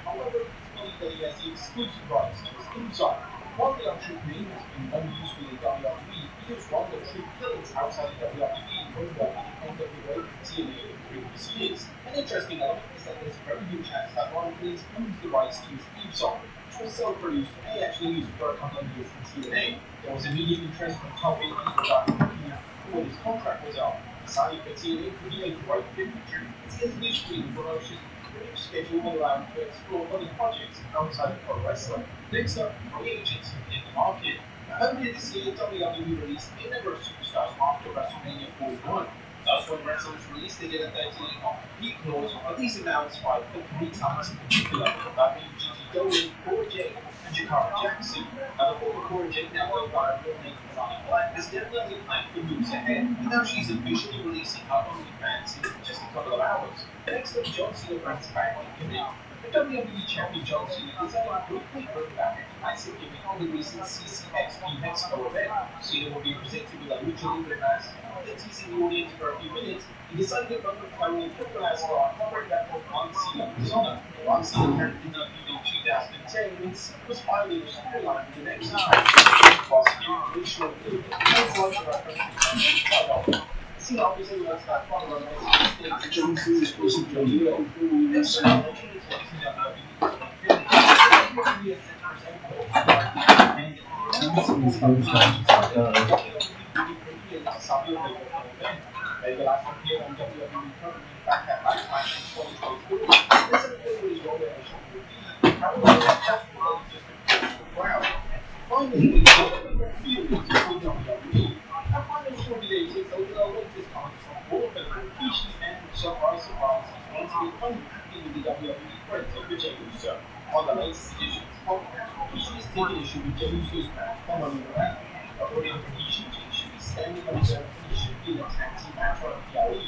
However, it's believed that he has the exclusive rights to his theme song. While the Truth name has been unused within WWE, he has run the Truth killings outside of WWE, going back to the NWA and TNA in previous years. An interesting element is that there's a very good chance that Ron Reigns owns the rights to his theme song, which was self-produced and he actually used for a couple of years in TNA. There was immediate interest from top eight people about looking at when his contract was up. Signing for TNA could be a great fit for Truth, as he has loose between the promotion. The schedule will allow him to explore other projects outside of pro wrestling. Next up, free agents in the market. Earlier this year, WWE released a number of superstars after WrestleMania 41. Thus, when wrestlers released, they get a 13 non-compete clause, but these amounts fight for 3 talents in particular, that being Gigi Dolan, Cora Jade, Gtav Jackson, the former core Jake now go by her real name Ronnie Black, has definitely planned for moves ahead, and now she's officially releasing her OnlyFans in just a couple of hours. Next up, John Cena brings back the gimmick. The WWE Champion John Cena decided to quickly bring back a classic gimmick on the recent CCXP Mexico event. Cena will be presented with a lucha libre mask, and after teasing the audience for a few minutes, he decided to run with carrying a triple mask on, covering that from John Cena persona. John Cena apparently did not in 2010 when Cena was finally the storyline for the next time. While Cena traditional blue, that's like the reference. Cena obviously wants that follow on message to John Cena's person to the next time, the change to they last appeared on WWE programming back at Backlash in 2022. This included his role as however, that's really just a crowd. Finally, we got a few weeks before WWE. Our final story today takes a little latest comments from both the Rikishi and surprise is going to be unhappy with the WWE credits of Jey Uso. On the latest edition of podcast, Rikishi is taking issue with Jey Uso's match from Money Around. According to Rikishi, Jey should be standing on his own and he should be in a tag team match on PLE.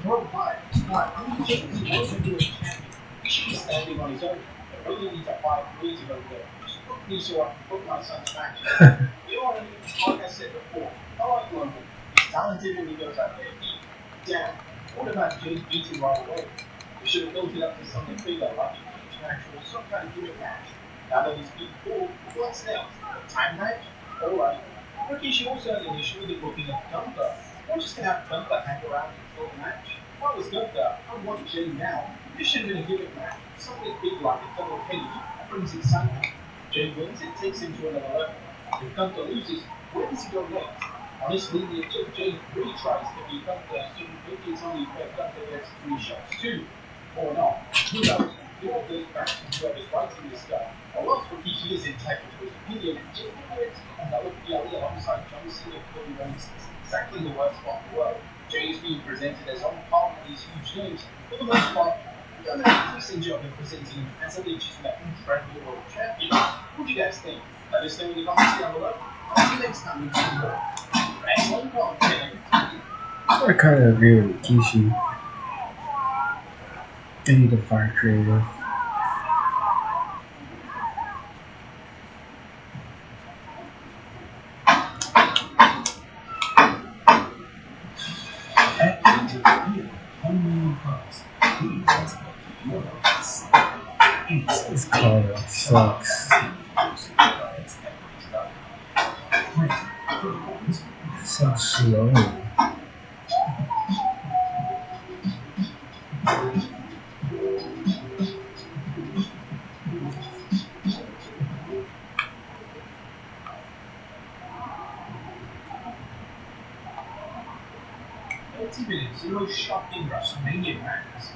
Worldwide, I'm Jey Uso wasn't doing champion. He should be standing on his own. I really need to fight ways to go there. Just put me so I can put my son's match in. You know what I mean? Like I said before, I like London. He's talented when he goes out there. Damn. What about Jay's beating right away? We should have built it up to something bigger, like a cage match or some kind of gimmick match. Now that he's beat Paul, what's next? A time match? Alright. Rikishi also had an issue with the booking of Gunther. We're just gonna have Gunther hang around until the match. Why was Gunther? I want Jay now. This should have been a gimmick match. Something big like a double cage that brings excitement. Jay wins, it takes him to another level. If Gunther loses, where does he go next? Honestly, if Jay really tries to beat Gunther, so maybe it's only fair Gunther gets 3 shots too. Or not. Who knows? It all goes back to whoever's writing this stuff. A lot of Rikishi is entitled to his opinion, and Jay White and that would be alongside John Cena for the Reigns is exactly the worst spot in the world. Jay is being presented as on par with these huge names. For the most part, we've done a decent job in presenting him as a legitimate incredible world champion. What do you guys think? Let us know in the comments down below. I'll see you next time with some more excellent content. I kind of agree with Rikishi. They need to fire creative. This color sucks. So slow. Minutes, the most shocking WrestleMania matches.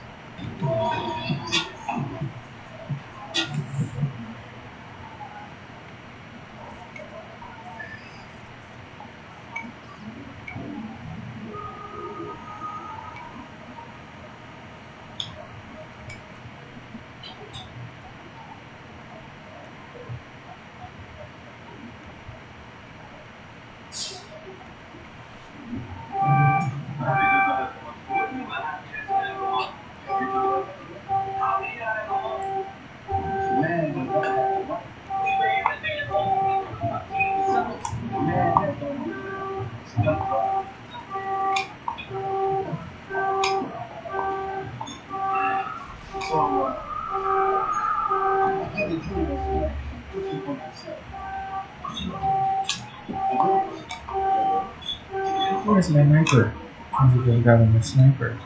Where's my sniper? I need to got him a sniper.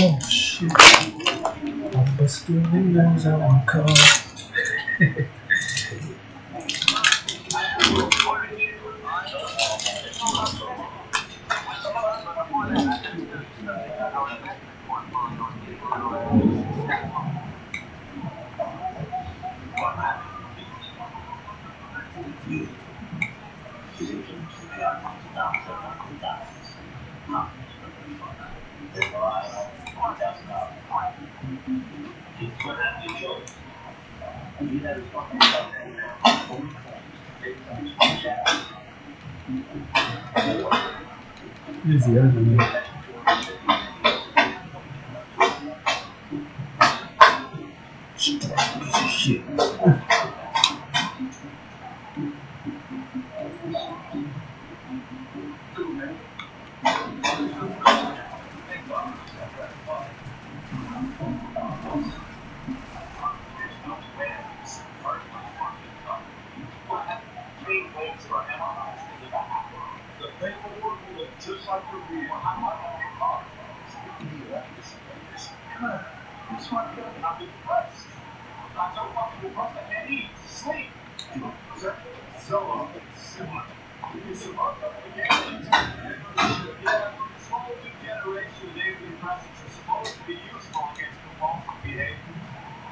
Oh shit. I'm busting windows out my car. Here's the other one. Shit. Just like your real. This one feeling I've been depressed. I don't want to depressed. I can't eat, sleep. Solo, similar. It's about again. This whole new generation of antidepressants are supposed to be useful against compulsive behavior.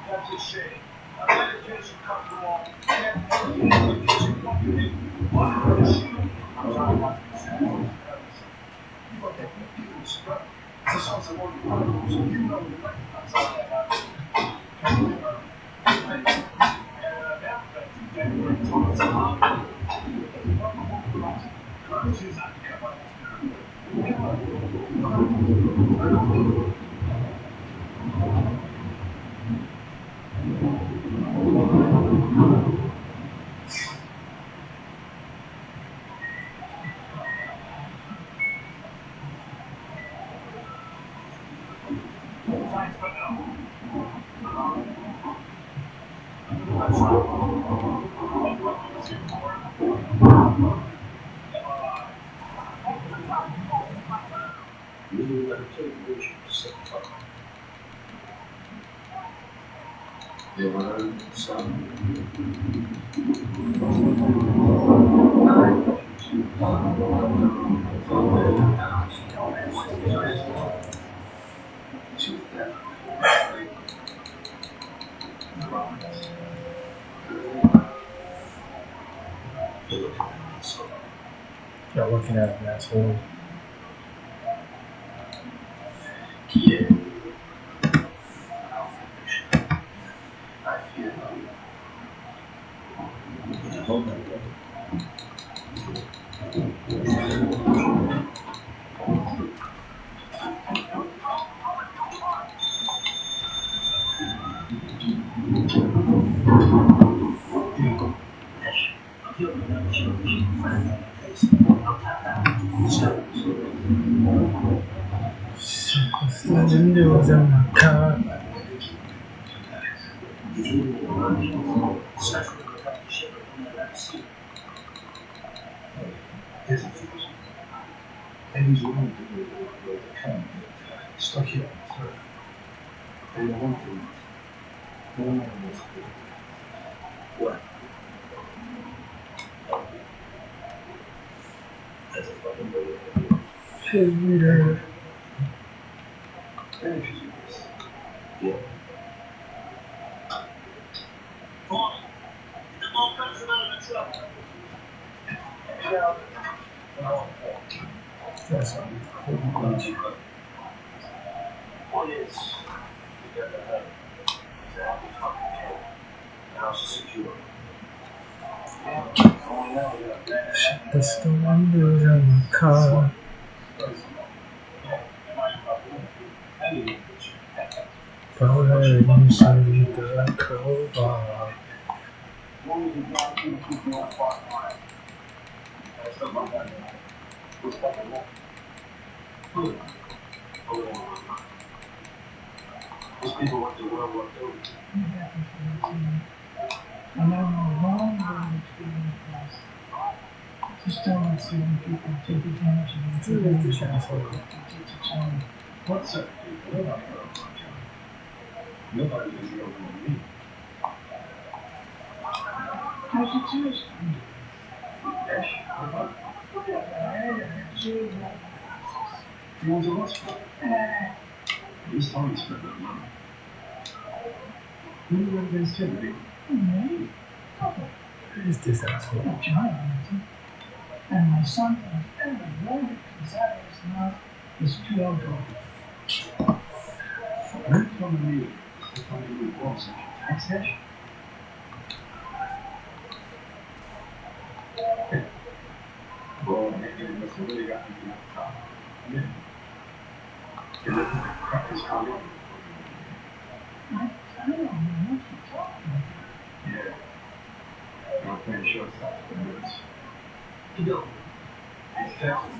That's a shame. Medication comes along and this one's a more so you know the Y'all looking at an asshole. Windows on my car. And he's willing to do the come stuck here on the third. And the one thing, no matter what's good. What? That's a fucking way to do it. Hey, reader. And if you do this, yeah. The ball comes out of the truck. That's all. Point is, you got the head. It's a happy fucking kid. The house is secure. That's the windows on my car. Power inside the crowbar. Those people went to World War II. willing to be in the past. Just don't let certain people take advantage of you. Tyle ty się na sobie. Addicted to China. What certain people? Nobody knows about China. Nobody is the only me. How's your tourist friend? Ash, what about he wants a what's for? He's telling us that money. When you went against him, did Me? Who is this asshole? Well, China. And my son thinks every word that comes out of his mouth is pure gold. Are you telling me the company who bought such a tax hash? Well, maybe it must have really gotten to that top. I mean, you look at the crap is coming. I don't know what you're talking about. Yeah. You're playing shortstop for the minutes. You go. It's Texas.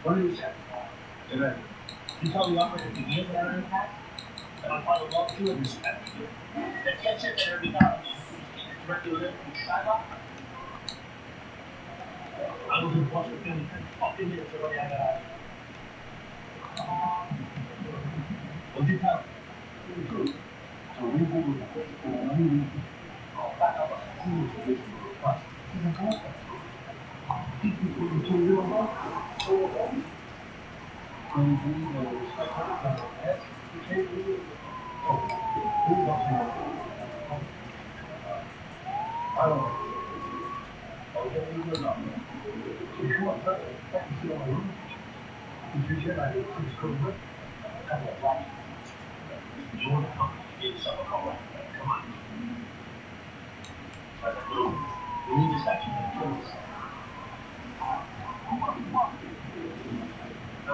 What is that? Today. You tell the operator to give that impact, and I'll follow up to it this time. They can't sit there every time. Directly with it from the sideline. I was in watch the film and fucking minutes already I got out. What'd you tell? Good. So we will do that. Oh, back up. What? He's a golfer. People told you about it? I don't know. Okay, you know that. You come on, that's see on my room. Did you I did six cover? Couple of blocks. You want to come and get yourself a call? Come on. Like a little. We need this action to kill us. How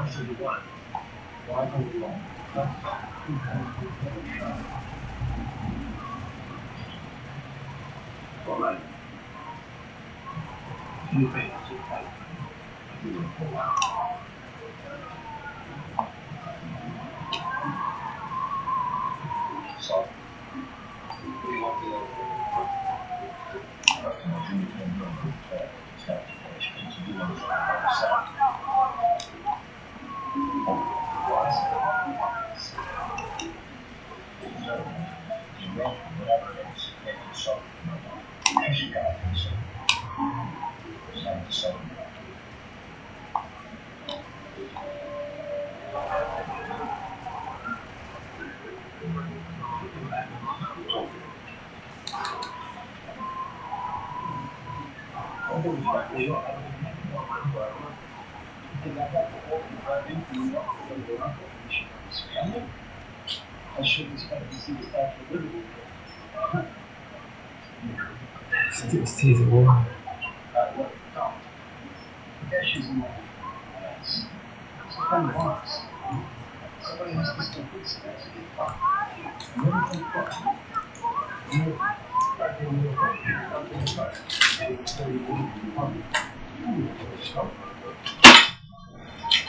much do you want? Well, I told you wrong. All right. You pay us to fight. I do it for a while. So, we want to know. Whatever it is, they can solve it. As you got to solve it. It's not to solve it. I shouldn't expect to see the Statue of Liberty. Still sees a woman. What? Don't. Yeah, she's in there. Yes. It's a friend of ours. Somebody has to still fix it. That's a good fun. Never think what. Never. Back in the world. Back in the fire. And it's very easy to be fun.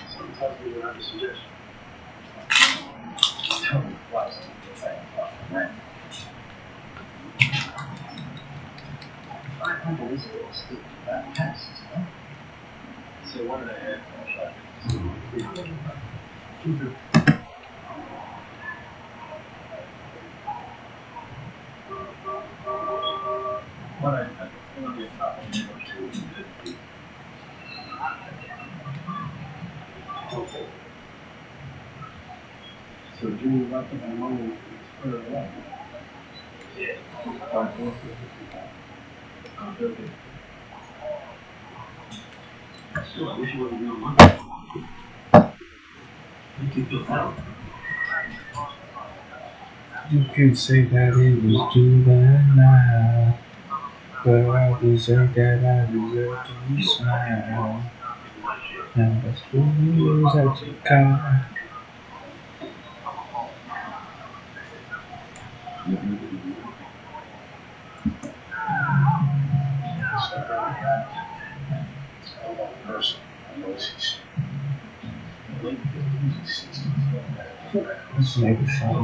Someone tells me you have a suggestion. Tell me why something you're saying about the man. 500 is a little steep for that taxes, huh? So one and a half, I'll try to keep it. What I want to get top of you to okay. So Jimmy left with my money is further away. Yeah. 5-4. I'm building. Still, I wish you wasn't real money. Make you feel better. You could say that it was juvenile, but I deserve that, I deserve to be smiled. And that's the news that you got. Person, I know she's late 50s and 60s. This may be fun.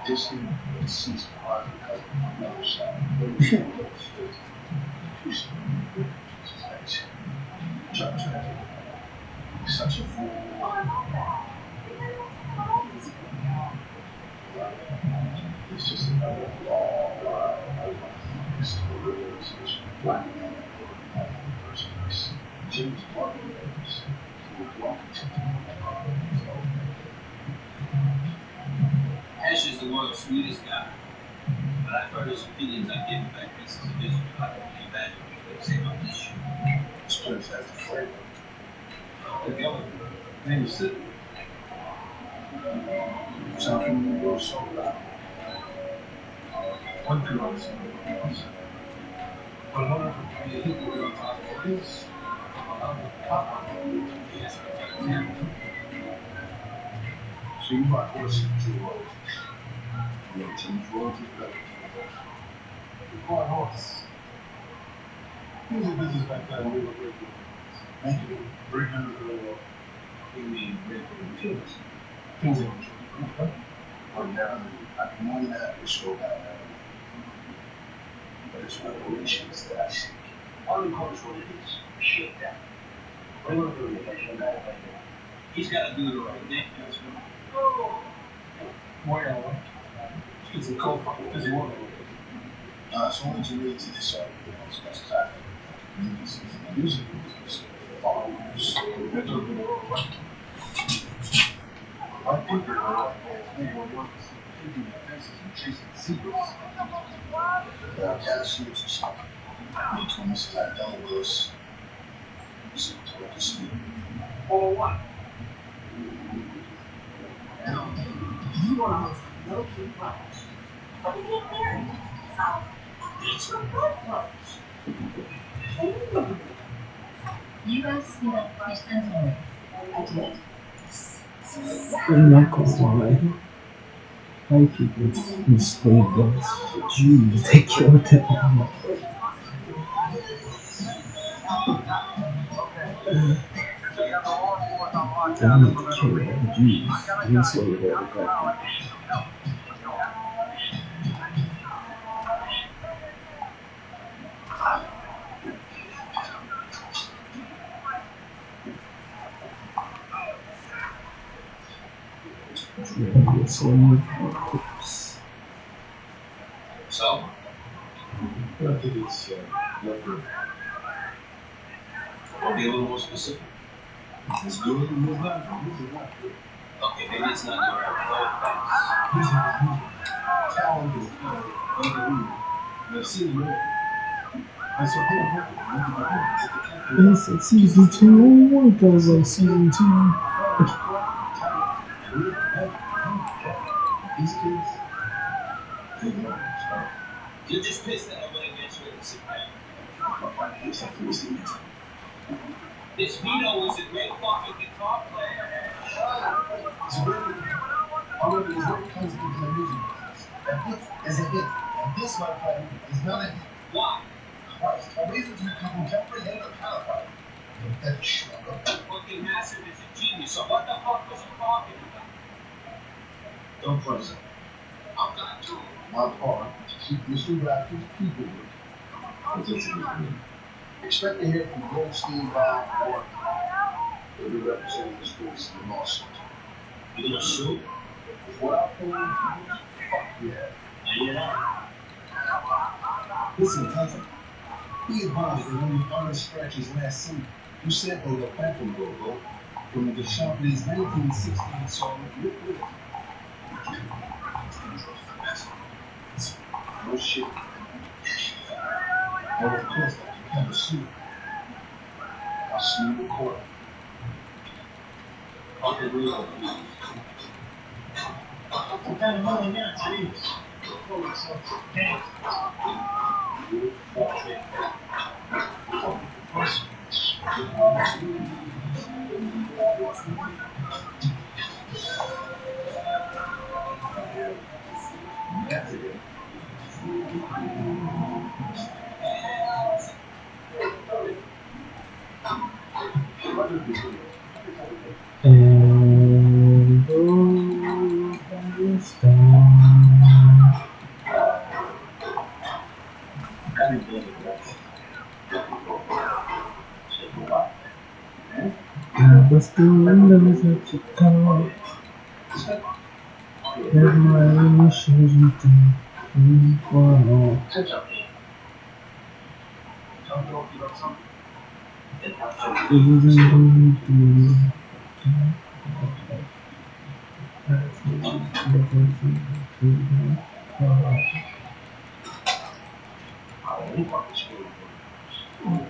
distant and ceased crying because of my mother's side. Too soon. She's nice. Chuck Trevor. Such a fool. It's just another long ride over this realization of black man in the first place. James Clark knows he was walking to Ash is the world's sweetest guy, but I've heard his opinions on giving back pieces of Israel. I can only imagine what they say about this shit. this place has the flavor. The government. Man, you sit. Something that goes so loud. One thing I was saying, but in order for me to go on top of this, I'm the top of it. Yes, so you buy horses and two roads. You know, change roads is better. You buy a horse. Here's a business back then, we were great people. Thank you. $300 million. You mean great for the kids? Things that were or never. I can only have to show that. But it's reparations that I seek. All the call is what it is. Shakedown. He's got to do the right thing. That's what. Well, it's a co-founder. Does he want to? It's only to me to decide what's best time. Music business. Followers. I think they're all taking their fences and chasing secrets. There are cashiers or something. They told me to lie down with us. So to what to sleep. Or what? You are most low-key flowers. What did you get married? Oh, it's your birthplace. You guys see that first envelope? I did. I'm not gonna lie. Why people mislead those Jews? They killed them. They need to kill all the Jews. Enslave all the black people. Slave corpse. So? I think it's leopard. Or be a little more specific. It's good. It's not. Okay, maybe it's not your right. Talent is unbelievable. Let's see the and so Yes, it's season 2. What goes on season 2? these kids, they know. You're just pissed that everybody gets ready to sit down. This Vito was a great fucking guitar player. It's really, however, it's very close to the music. A hit is a hit, and this, my friend, is not a hit. Why? Christ, a reason to comprehend the caliphate. That struggle. Fucking Massive is a genius, so what the fuck was he talking about? Don't press it. I'm gonna do it. My part to keep Mr. Raptor's people with expect to hear from Goldstein, Bob, or they'll be representing the schools in the lawsuit. You gonna sue? With what I'm pulling, fuck yeah. Listen, cousin. He advised that when he finally scratched his last cent, you said on the Phantom logo from the Sharpie's 1916 song, Look Good. No shit. Or of course, I can have a suit. I'll see you in court. Fucking real. What kind of money now, please? And oh, Palestine. Bust the windows at your car. Have my wishes with you for all. Touch up. Don't know if you got something.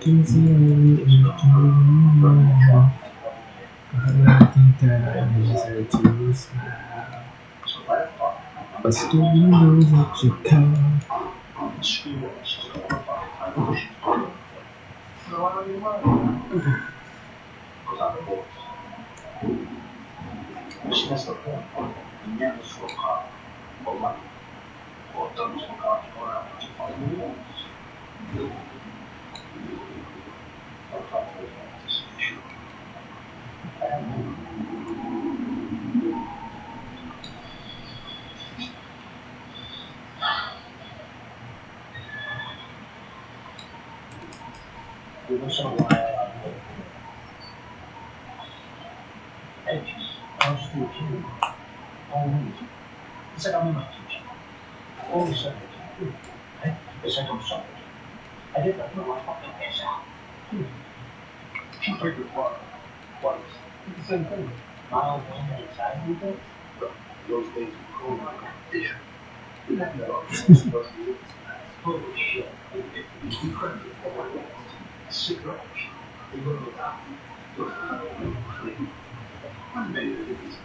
Can see I think that I deserve to smile. But still windows at your car. She has the point. You never saw a car or money or done some car to go out to find the walls. I was still a kid. It's like I'm in my future. All of a sudden, it's like I'm sorry. I did not know my fucking ass out. She took the car. Twice. It's the same thing. Miles on the inside of the those days were cold. Yeah. You never know. Holy shit. Incredible. Cigarette. You go to the doctor. One day, it's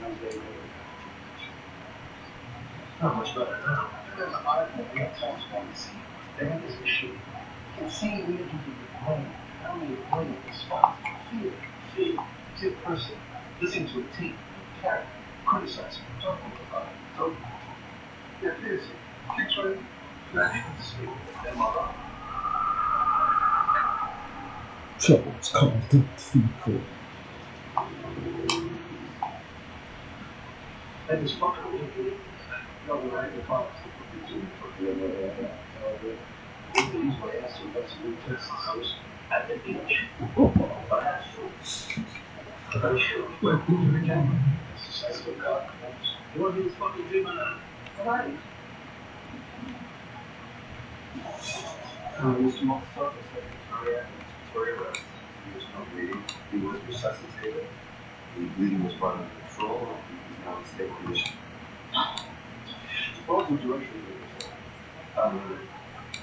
not much better now. There's an article we have talked about the scene. That is the shit. Can see we into the brain. How many brain response? Fear. See a person listening to a tape, carry, criticizing, talking about it. So, yeah, there's it. Picture it. Not even speak. MRI. Trouble's called the people. That is fucking weird. No, right? The box. These were asked to investigate tests at the beach. But that's true. Very sure. But who's the camera? That's what God knows. You want to do this fucking dream on that? Alright. Mr. Montessori said Victoria arrest. He was no bleeding. He was resuscitated. The bleeding was brought under control. He's now in stable condition. What was the duration of the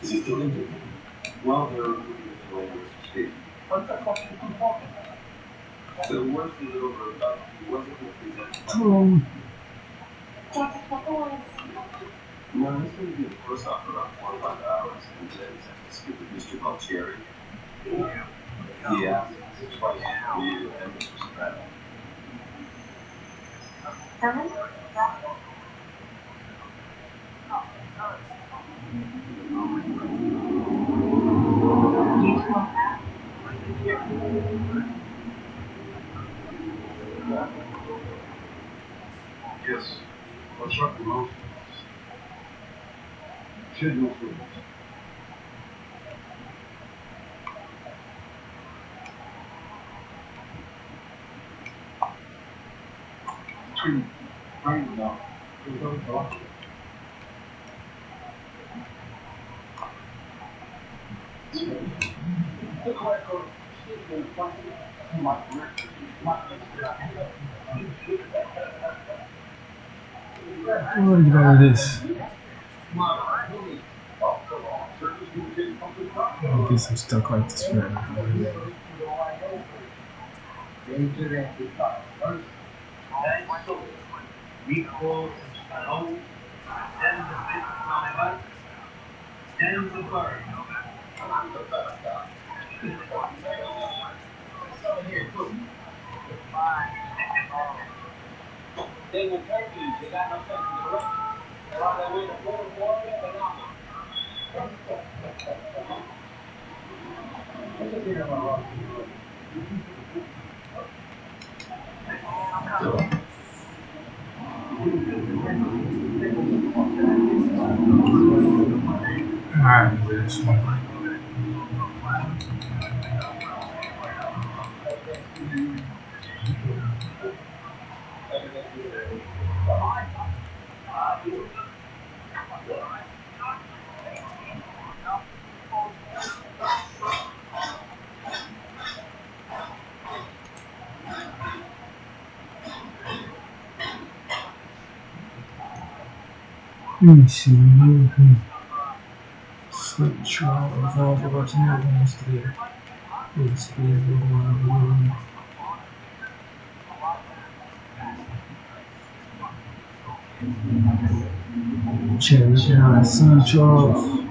is he still injured? Well, they're moving to dangerous state. What's that question you talking about? The worst is over. He wasn't presented. Dr. Trevor wanted to see you. No, it's going to be the first off for about 4 or 5 hours, and then he's have to skip a Mr. called Cherry. He asked twice for you, and this was bad. Herman? Yes. What's up, Rose? Should move forward. Between right now, we're going to talk. Look where I go. She's going to find you. What do you know this? I guess I'm stuck like this forever. They were turkeys, they got no sense of direction. They're on their way to Florida, but not. Alright, this one. Let me see. Central of Rotterdam Wednesday. Check out Central.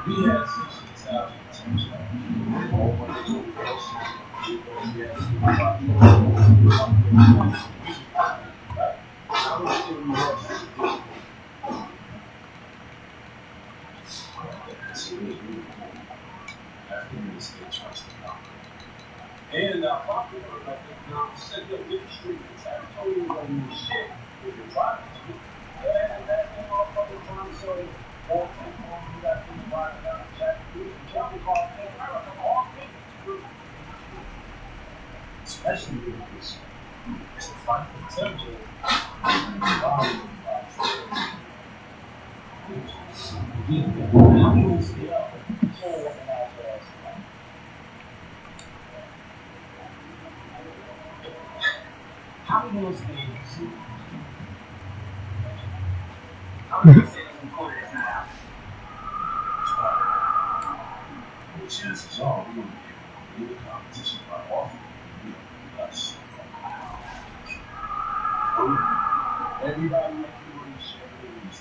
We had 60,000 attention. All when they told us, we had 65,000. I was still in the after the state tries to knock. And popular like now set up with the street. I told you what you shit with your driving to. And that's the motherfucker trying to say, all people you got to drive down the jack. Jump car, all things. Especially with this. It's a fight for temple. How many of those things? How many of those things included is not out? The chances are we won't be able to win the competition by offering us. Everybody make you want to share these.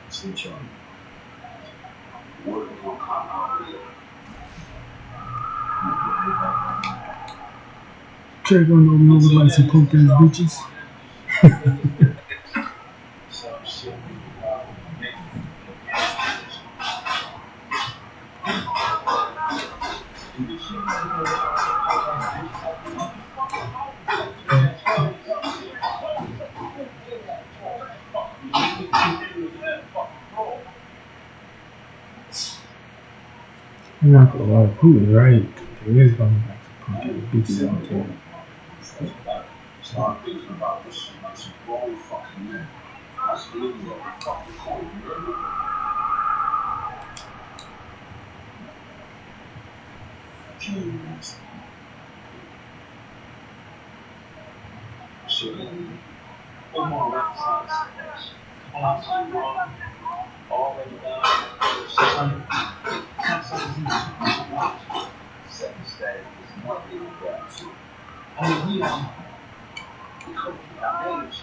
See Charlie. What will come out of it? Trey gonna know over like some punk ass bitches. I'm not gonna lie, who is right? There is gonna be like some punk ass bitches out there. Start thinking about this shit like some grown fucking men. I still love the fucking cold, you heard me? Jeez. So then, one more exercise. Absolutely wrong. Already done. 600. Have something. Second stage is not being done. I mean, we could be our age.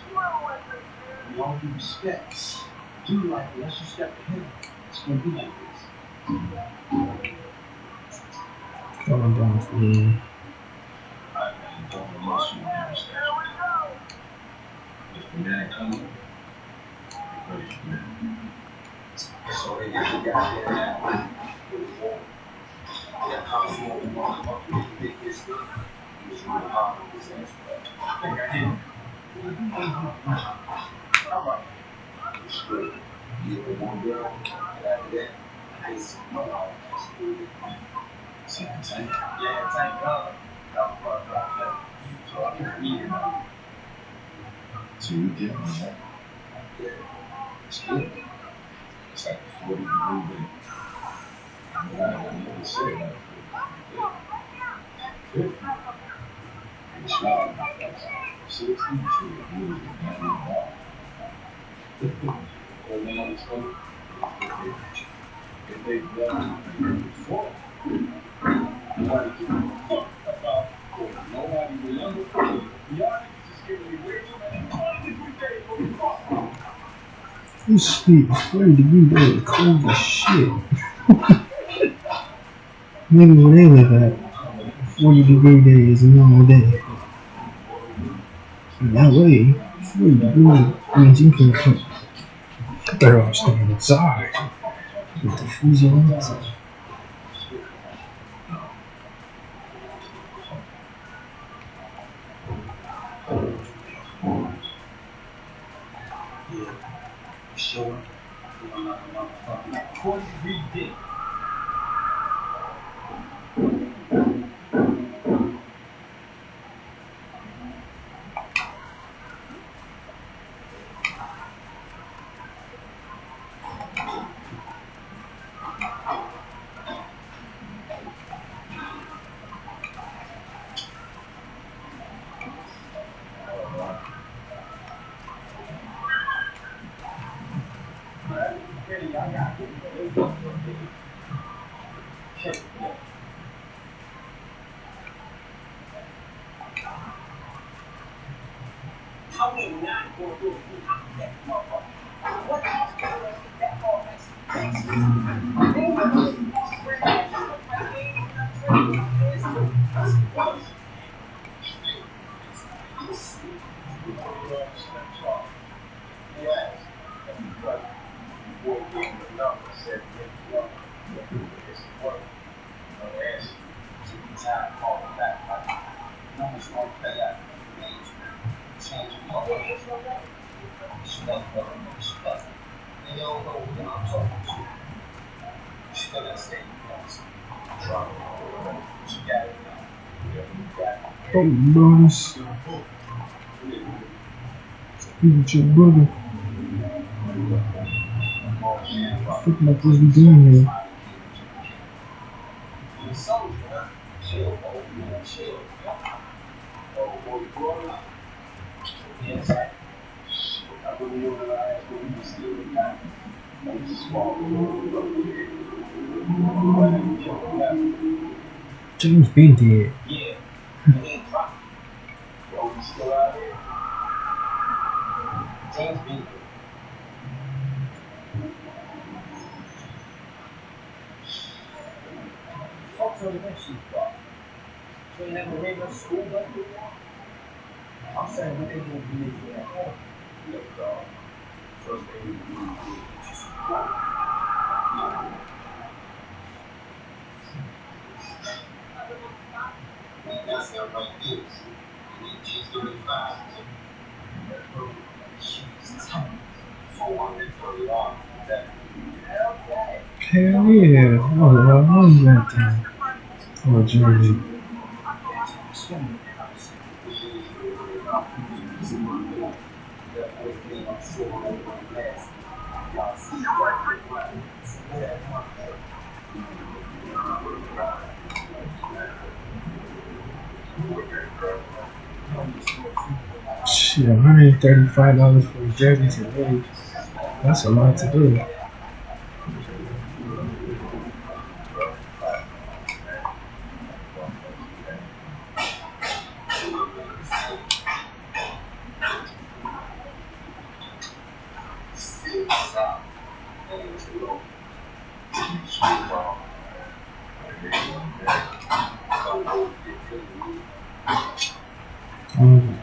We all do respect. Do like it. Let's just step ahead. It's going to be like this. Going down for me. I don't know what you understand. If the man coming, you're ready for him. So they got there. Yeah, how you want to make this thing? It's really hard to say. I think I did. All right. It's good. You get the one girl, and after that, I see second tank. Yeah, tank up. That was right. So I can read it. So you get on that? Yeah. It's good. It's like a 40 degree day. I never say that. Yeah. It's not like 60 to really bad. And then it's going if they done before, nobody gives a fuck about nobody remember. Y'all just giving me way too many days for the fuck. This shit, 40 degree day is cold as shit. Niggas where they live at, 40 degree day is a normal day. In LA, 40 degree means you can put better off staying inside with the freezing outside. Sure. 40 degree day. I would not go through a full that motherfucker. What else can I get that ball next to Oh, bonus. It's your brother. What the fuck is he doing here? James been dead. So you never read no school book? I'm saying what they gonna do for that home. Look, dog. First thing you do is just that's how right is. She's 35. She's 10. 430 on that. Hell yeah. Oh, well, how is that thing? Oh, Jersey. Shit, $135 for a jersey today. That's a lot to do.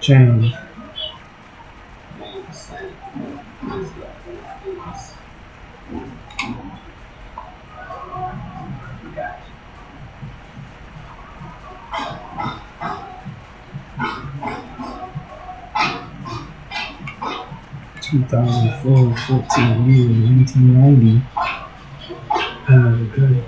Change. $2,004, 14 years, 1990. Another good.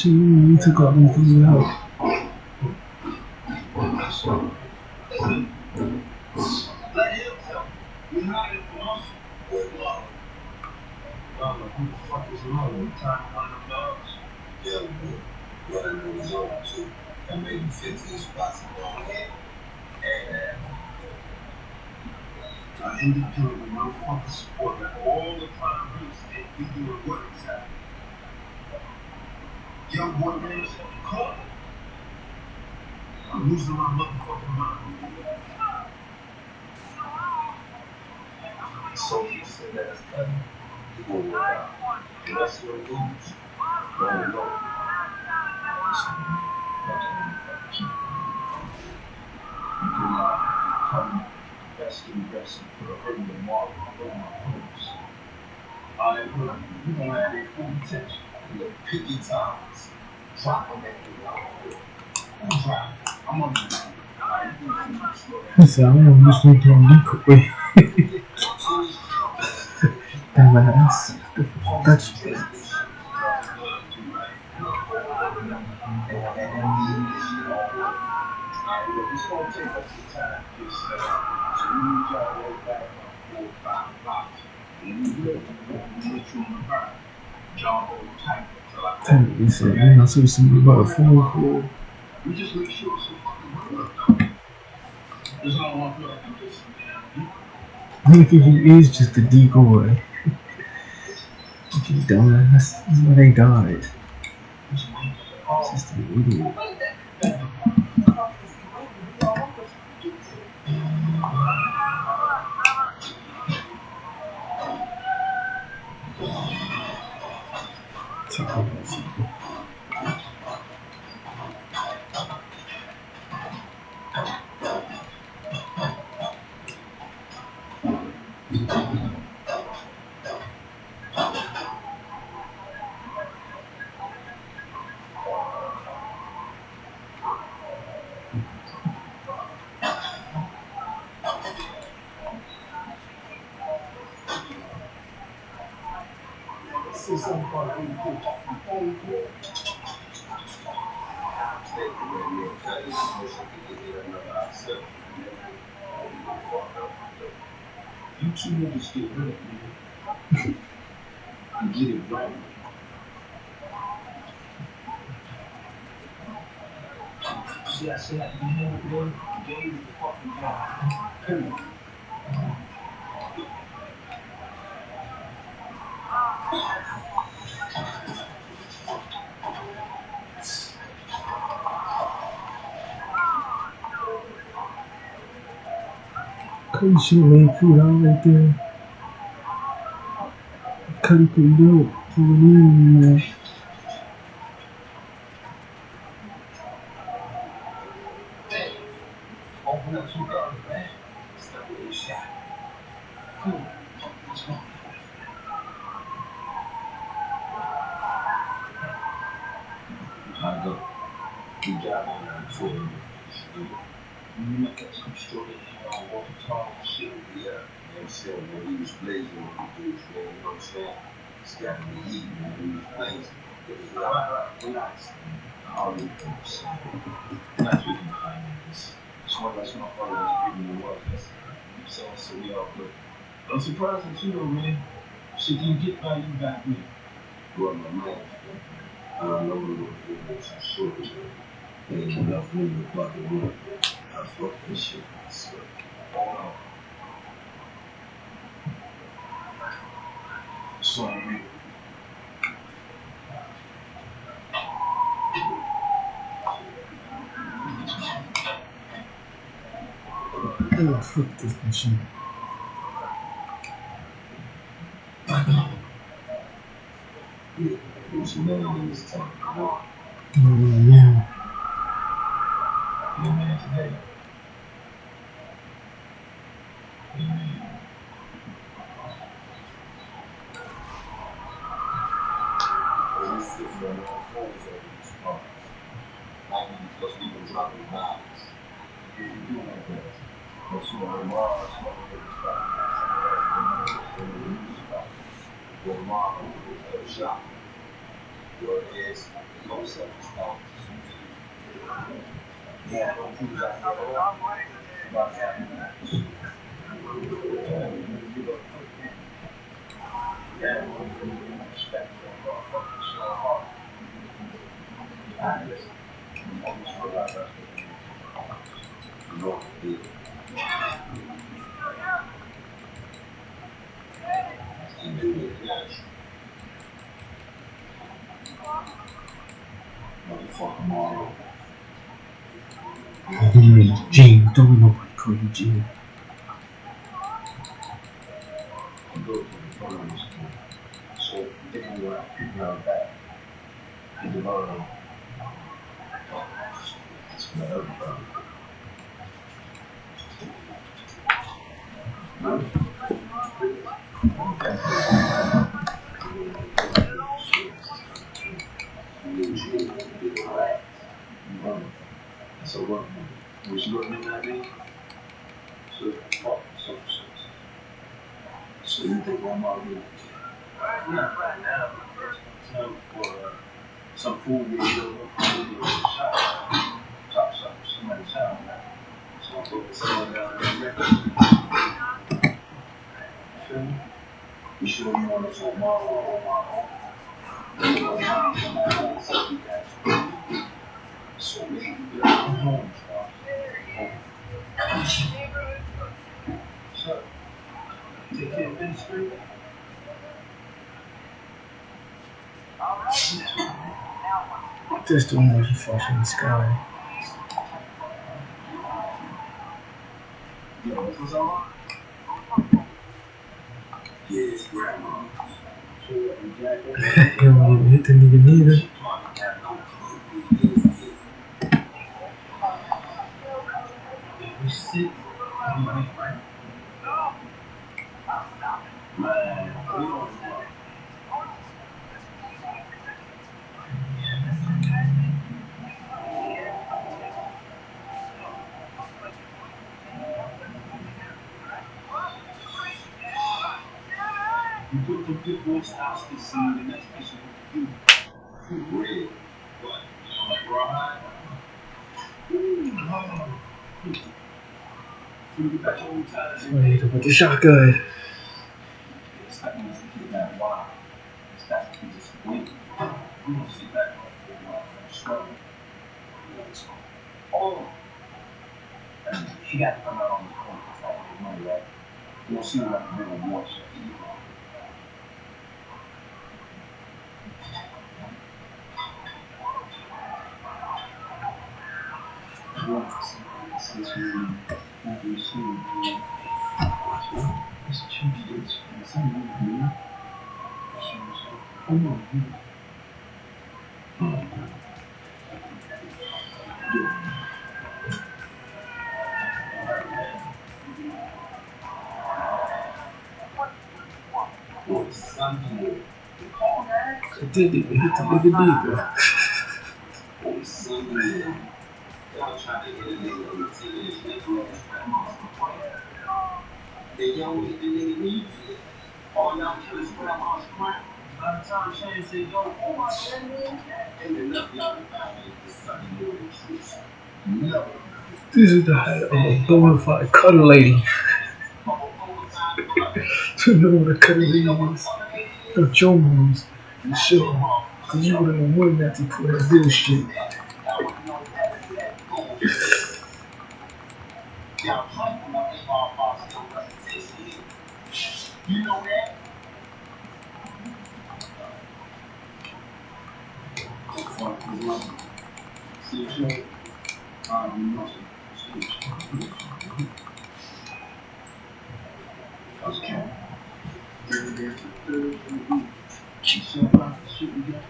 You took all these things out. Independent motherfucker support all the prime real estate. We doing what exactly? Young boy man is on the court. I'm losing my motherfucking mind. So you said that it's cutting. You go work out. The rest of the lose. Roll low. You do not come best to the best and put a hurt in the mark on my purpose. Alright, look, you're gonna have a full attention. Look, pick your times. Drop them at the drop. I'm on the He said, I want to listen to him the way. Dumbass. That's Look, it's going to take us some time to get set up. So we need y'all to work back about 4 or 5 blocks. And we will make you on the ground. Y'all hold tight until I tell you. He said, man, I saw something about a phone call. We just make sure it's some fucking work, though. That's all I want to feel like I'm just some damn decoy. Maybe he is just a decoy. You dumbass. That's why they died. Just an idiot. Say something about it. You two niggas get rid of me. You get it right. See, I said that you know what, gave the fucking guy. Period. Cuddy should have laid food out right there. Cuddy couldn't do it. Man. Open up some guns, man. Step with your shot. Cool. Let's go. I go. Good job on that Twitter. You look at some story here on water tall shit. Yeah. You know what I'm saying? When he was blazing, when he was, man, you know what I'm saying? It's got to be heat when he was blazing. Right. Relax. I already know what I'm saying. Not tweaking behind this. It's one of us motherfuckers giving the work. That's, you know what I'm saying? So we all good. I'm surprised at you though, man. Shit didn't get by you back then. Well, my mind, I don't know what it was. I sure was. Ain't enough room to fuck the room. I fuck this shit. I swear. Oh no. So on me. Oh, fuck this machine. There's a man in this tank. Oh, yeah. Your man today. Your man. This is from our phones over these parts. Like because we were dropping knives. Yeah, you do like that. But you know, Mars, motherfuckers spot. Some of the news spot. Well, Mars was a shot. Your ass, you know, self-stop. Yeah, don't prove that here. About that. Yeah, respect for motherfuckers so hard. I just almost forgot that's what you know, it. And do it natural. Motherfucker, Marlo. I didn't mean Gene. Don't let nobody call you Gene. You go to the primary school. So, then you have to figure out that. And the learn. It's for everybody. So what? Was you looking at that day? So, so you think I'm all good? Not right now. It's time for some food video. Top something, somebody's house. sure you want to talk more. So maybe you better come home, so, take care of ministry. Just doing much fucking sky. Yo, this was on? Yes, grandma. You don't even hit the nigga neither. If we sit, we right? Man, we don't know. You put the big boys house to see the next person you do. Real. What? You know, like Rawhide? You get back old times. Wait, with the shotgun. It's like when you get that wild. It's like you just wait. You don't sit back for a while and struggle. Oh! She got to come out on the corner to fight with money, right? You don't see her like a big war shit. It did even hit the nigga neither. They don't hit the nigga needs it. All y'all killers grandma's crap. By the time Shane said, yo, oh my God, ain't enough y'all to validate this son of your truth. No. This is the height of a bona fide cuddle lady. You know what a cuddle lady is? Don't your moves. You sure? Cause you wouldn't know when not to put her real shit. You know that? See you soon. You know okay. She said about the shit we got.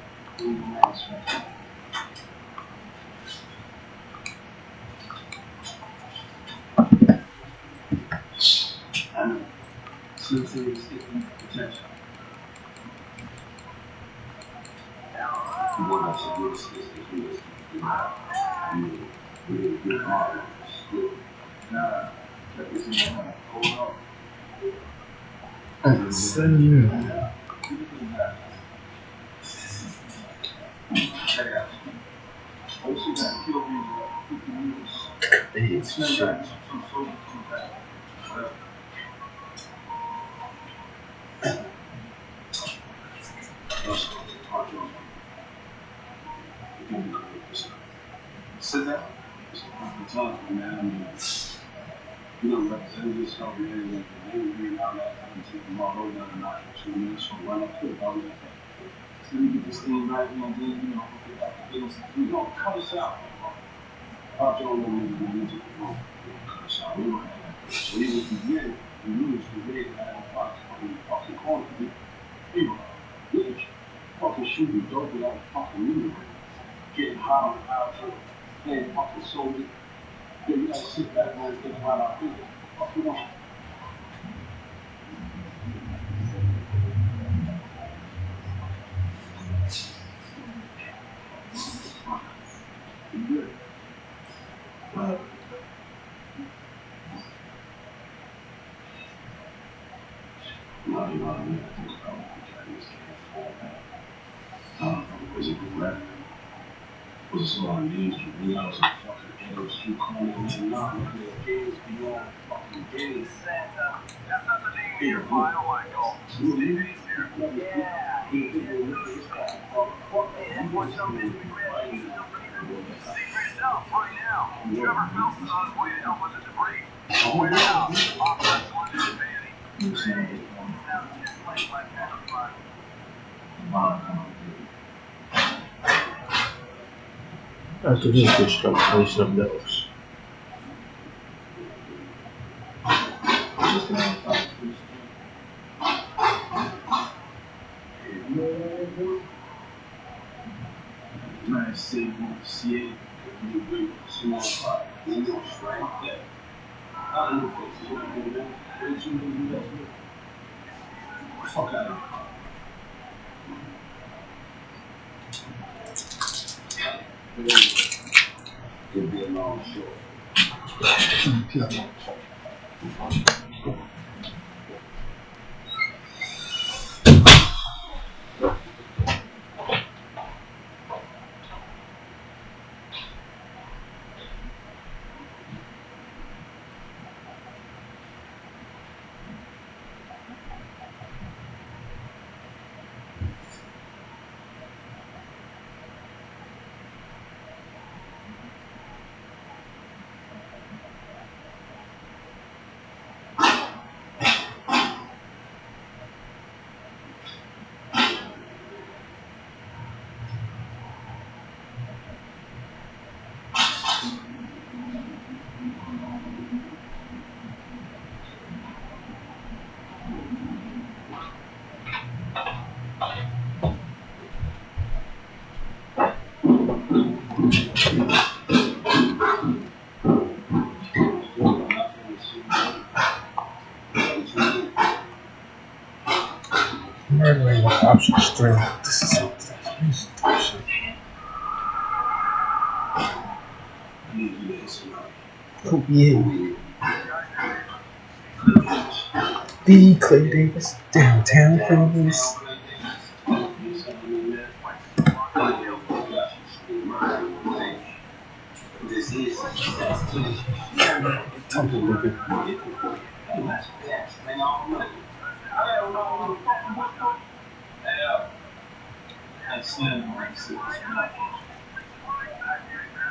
I know. Slim said it's getting protection. What I should do is really good hard. Nah, that was in the hold I'm sending you. Check it out. Oh, she got killed me in 50 minutes. It's shit. Sit down. It's a tough, man. You know, represent yourself, man. You know, I'm taking them all over and not 2 minutes from run up to it. So you get this thing right, and then, you know, get back to business. You know, cut us out. Pop your own music. Cut us out. We don't have that. So even if you win, you lose. You win. I don't fucking corner. You know, look, fucking shooting dope without fucking music. Getting high on the outro. Playing fucking soldier. Then you gotta sit back and think about our business. What you want? You good? Well, no, you know what I mean? I think about what we just can't fall back. Was it regret? Was it some ideas to me? I was a fucking endless few comments and not looking at games beyond fucking games. Here, look. That's a really good structuration of those. Fuck out of here. Could be a long short. Murdering with option strength. This is something. Oh, yeah. The Clay Davis downtown Columbus.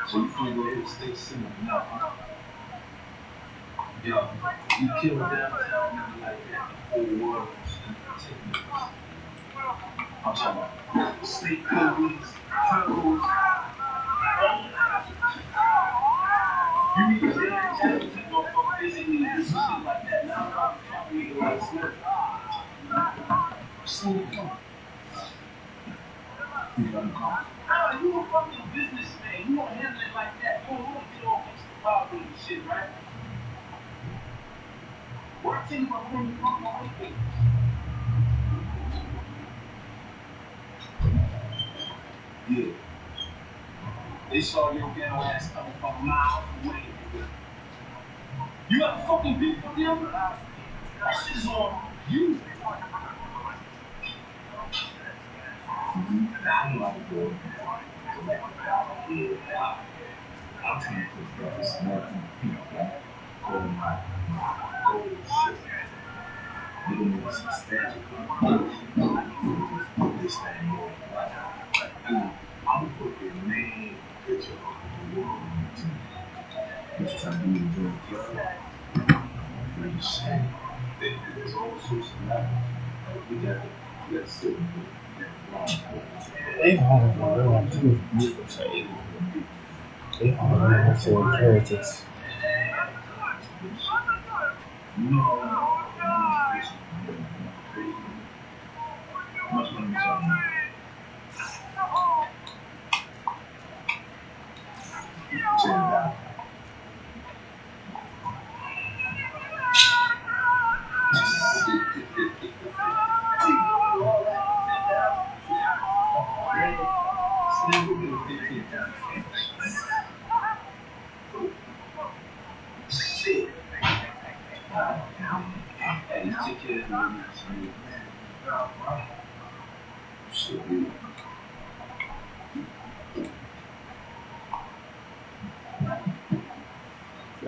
So you can't go ahead and stay similar. No. Yo, you kill downtown nigga like that, the whole world is taking it. I'm talking about state police, tunnels. You need to say that motherfucker basically do some shit like that. Now I'm talking to like Smith. So you gotta go. Oh, you a fucking businessman. You don't handle it like that. You don't want to get all extra powerful and shit, right? What I tell you about when you come on with yeah. They saw your ghetto ass coming from miles away. You got fucking beef with them? That shit is on you. I know how to go. I'm trying to put this nothing, go my goal shit. You don't know substantial. This thing going right now. I'm gonna put your main picture of the world on the TV. What you trying to do is join the club. What you saying? There's all sorts of matters. We got to sit and They don't do They don't say characters.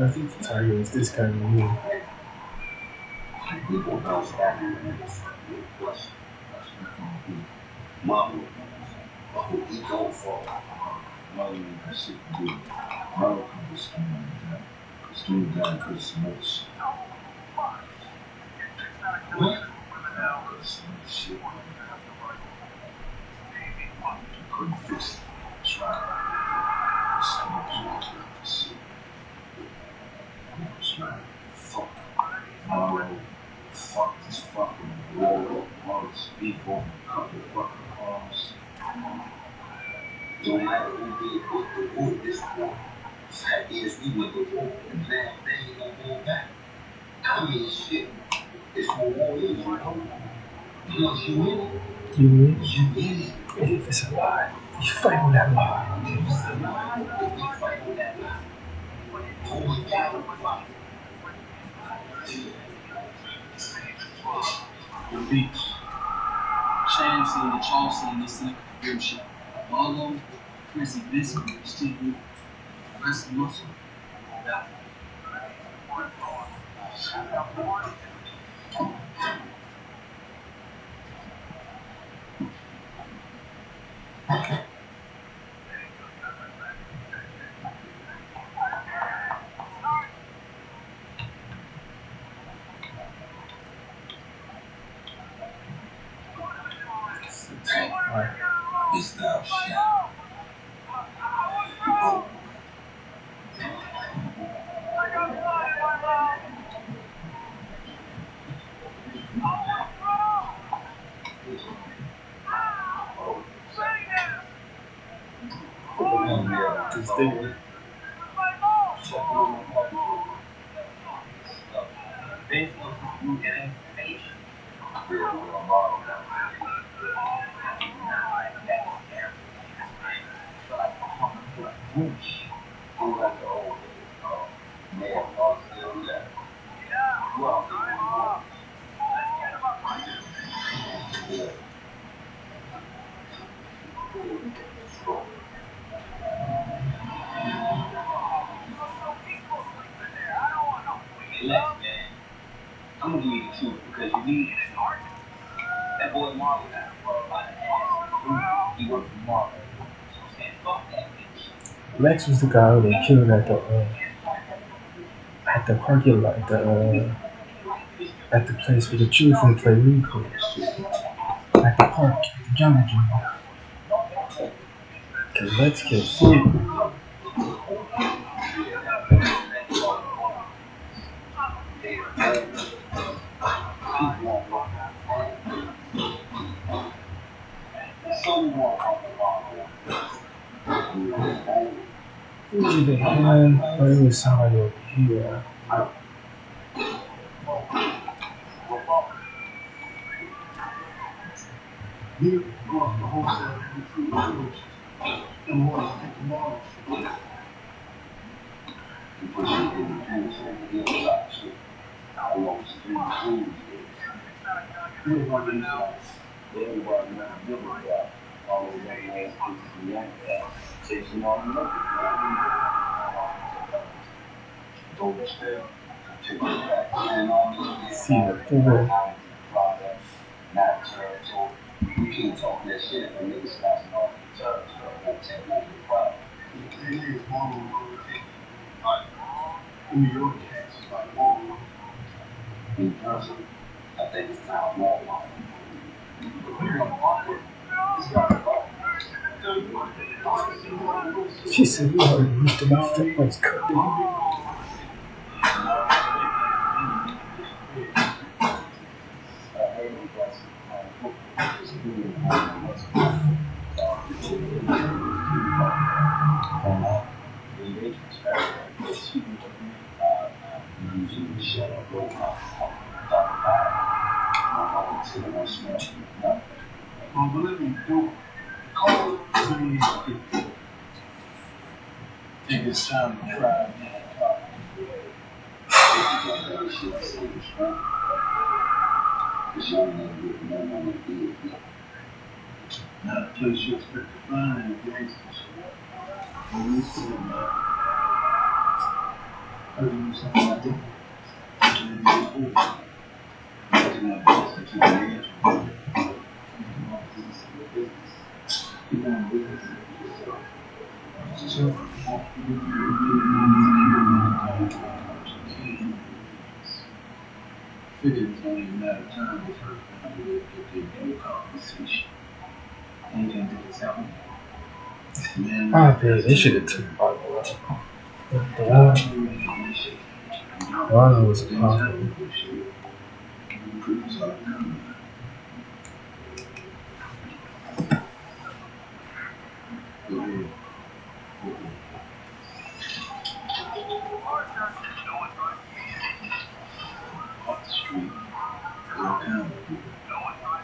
I think the tiger is this kind of movie. I hope he don't fall. Mother ain't got shit to do with it. Mother can just skin like that. Skin down for some other shit. What? Nah, some other shit. I couldn't fix it. Tried. Shit. Right. Fuck. Marlow. Fuck this fucking war. All this people. Couple fucking cars. Don't matter who did this war. Fact is, we went to war. And now they ain't gonna go back. I mean, shit. It's what war is, you know? Once you in it, You in? you in it. If it's a lie, you fight with that lie. If it's a lie, if we fight with that lie. Pull it down, fight. The beach. Sham seeing the Charles seeing this like bullshit. Marlo, Chrissy Biscuit, Steve, West Muscle. Right. Is thou shalt. Oh. This thing. Relax, man. I'm gonna give you the truth because you need it. That boy Marlon got a lot of ass. He worked for Marlon. So I'm saying, fuck that bitch. Lex was the guy who they killed at the parking lot, at the place where the children play Rico. At the park, at the jungle gym. Cause Lex killed food. It was either him or it was somebody over here. You go off the wholesale and recruit recruits. And more to take the models. You put shit in the pants and the inside shit. I want to do the food. Everybody now. Everybody now. Everybody now. All the way ass pieces of yank ass. Chasing all the money. Don't stay. Take it back. And all the See the football. Not territory. You can't talk that shit if a nigga starts off the territory. Won't take over the problem. They niggas want to take in New York, cats is like Walmart. In person, I think it's now Walmart. She said, "You already used to my face cut." Take this time to try not the place you expect to find in a gangster shit. When you see it, man. I do something like that. And then you go. Imagine that business to the edge. Business. Keep on business. Just chill. Figured it's only a matter of time before we get their new compensation. Anything to this out. I think they should have took Ronald. Ronald was a problem. Off the street, downtown.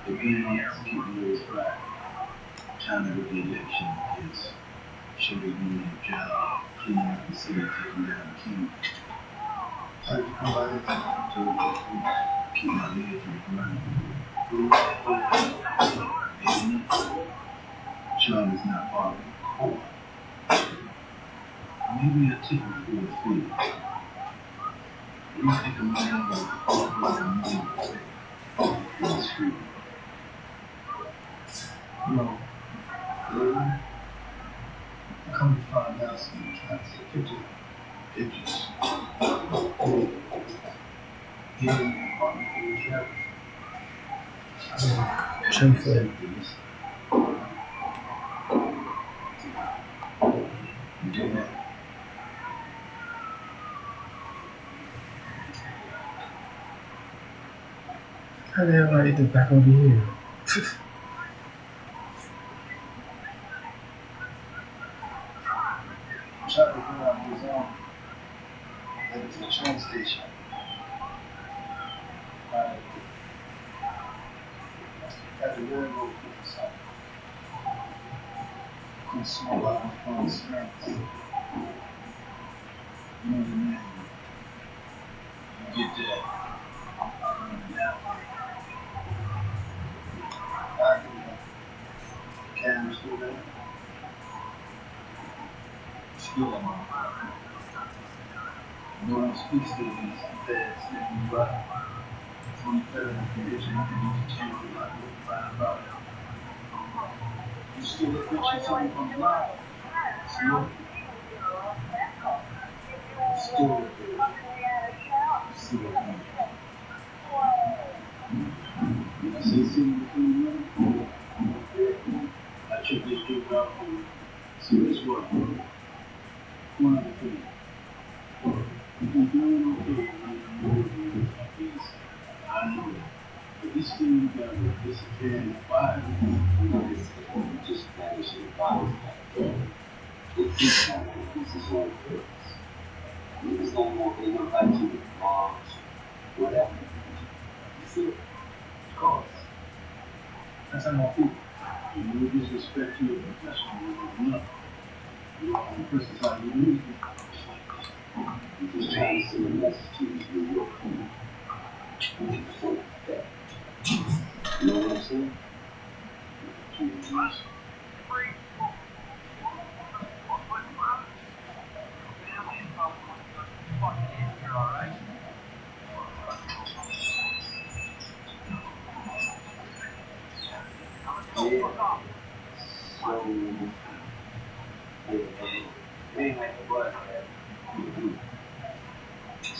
The game is keeping yours right. China with the election is should be doing your job, cleaning up the city, taking down the king. So you come by this to keep my legs from running. Charm is not part of the core. Maybe a ticket for a fee. You think a man was all about the money in the street. No. Come to find out some cats pictures. Here in the apartment for the travel. Truthfully. Do that. How the hell I get it back over here? Shut the door on his own. Headed to the train station. At the railroad for the south. Couldn't smoke out my phone smells. You know the name. Get that. Cam still there? Still on my mind. No one speaks to these feds sitting by 23rd and condition to do the chamber like we'll find about it. You still look at you something from the line. Still. Still. Still. I say sitting between them. I check this joke out for you. See this what? One of the things. If you're doing okay, I know it. But this thing you got to disappear in the fire. Just vanish in the bottom. It's just like this is all good. Niggas don't want to look like you, moms, whatever. You feel it? Of course. That's how my people. No disrespect to your professional, no. This is how you use it. I'm just trying to send a message to these New York people. You know what I'm saying? Jesus.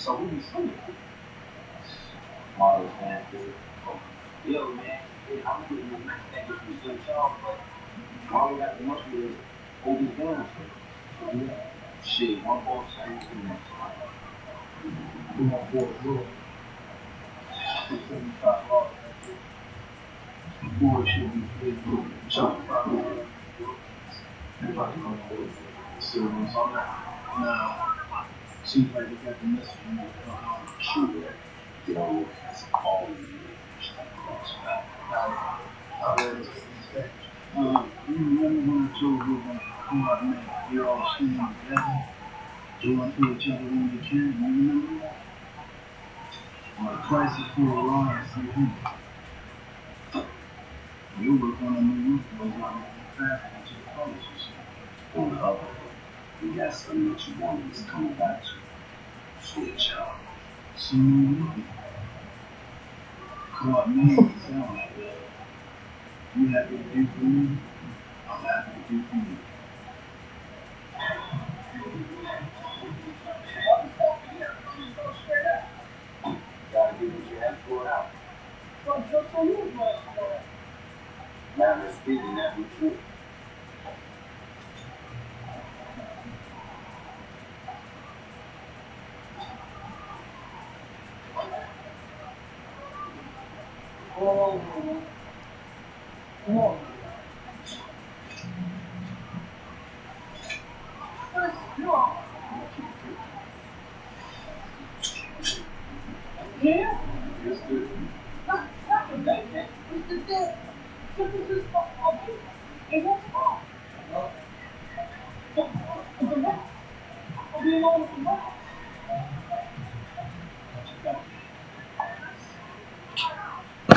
So what you saying? Models, man. Yo, man, I'm putting the next thing with this good job, but all we got to do is hold it down. Shit, my boss saying to me, Who my boy Will? $75. The boy should be paid for $75. Everybody gonna hold it. So now, seems like they got the message from the sure, you know, it's all in the you remember when I told you about how man, we all standing together, doing for each other when we can, you remember that? The price is for a ride is $300. You work on a new roof, was not fast into the colleges. on the other hand, we got something that you want is coming back to. Sweet child. So you caught me, it sound like that. You happy to do for me? I Gotta get what you have for out. But just for you, Matter of speaking, that was true. no. First, you are. Yeah? Yes, good. Not the basic. It's the thing. Triple just okay. It won't fall. The rest of the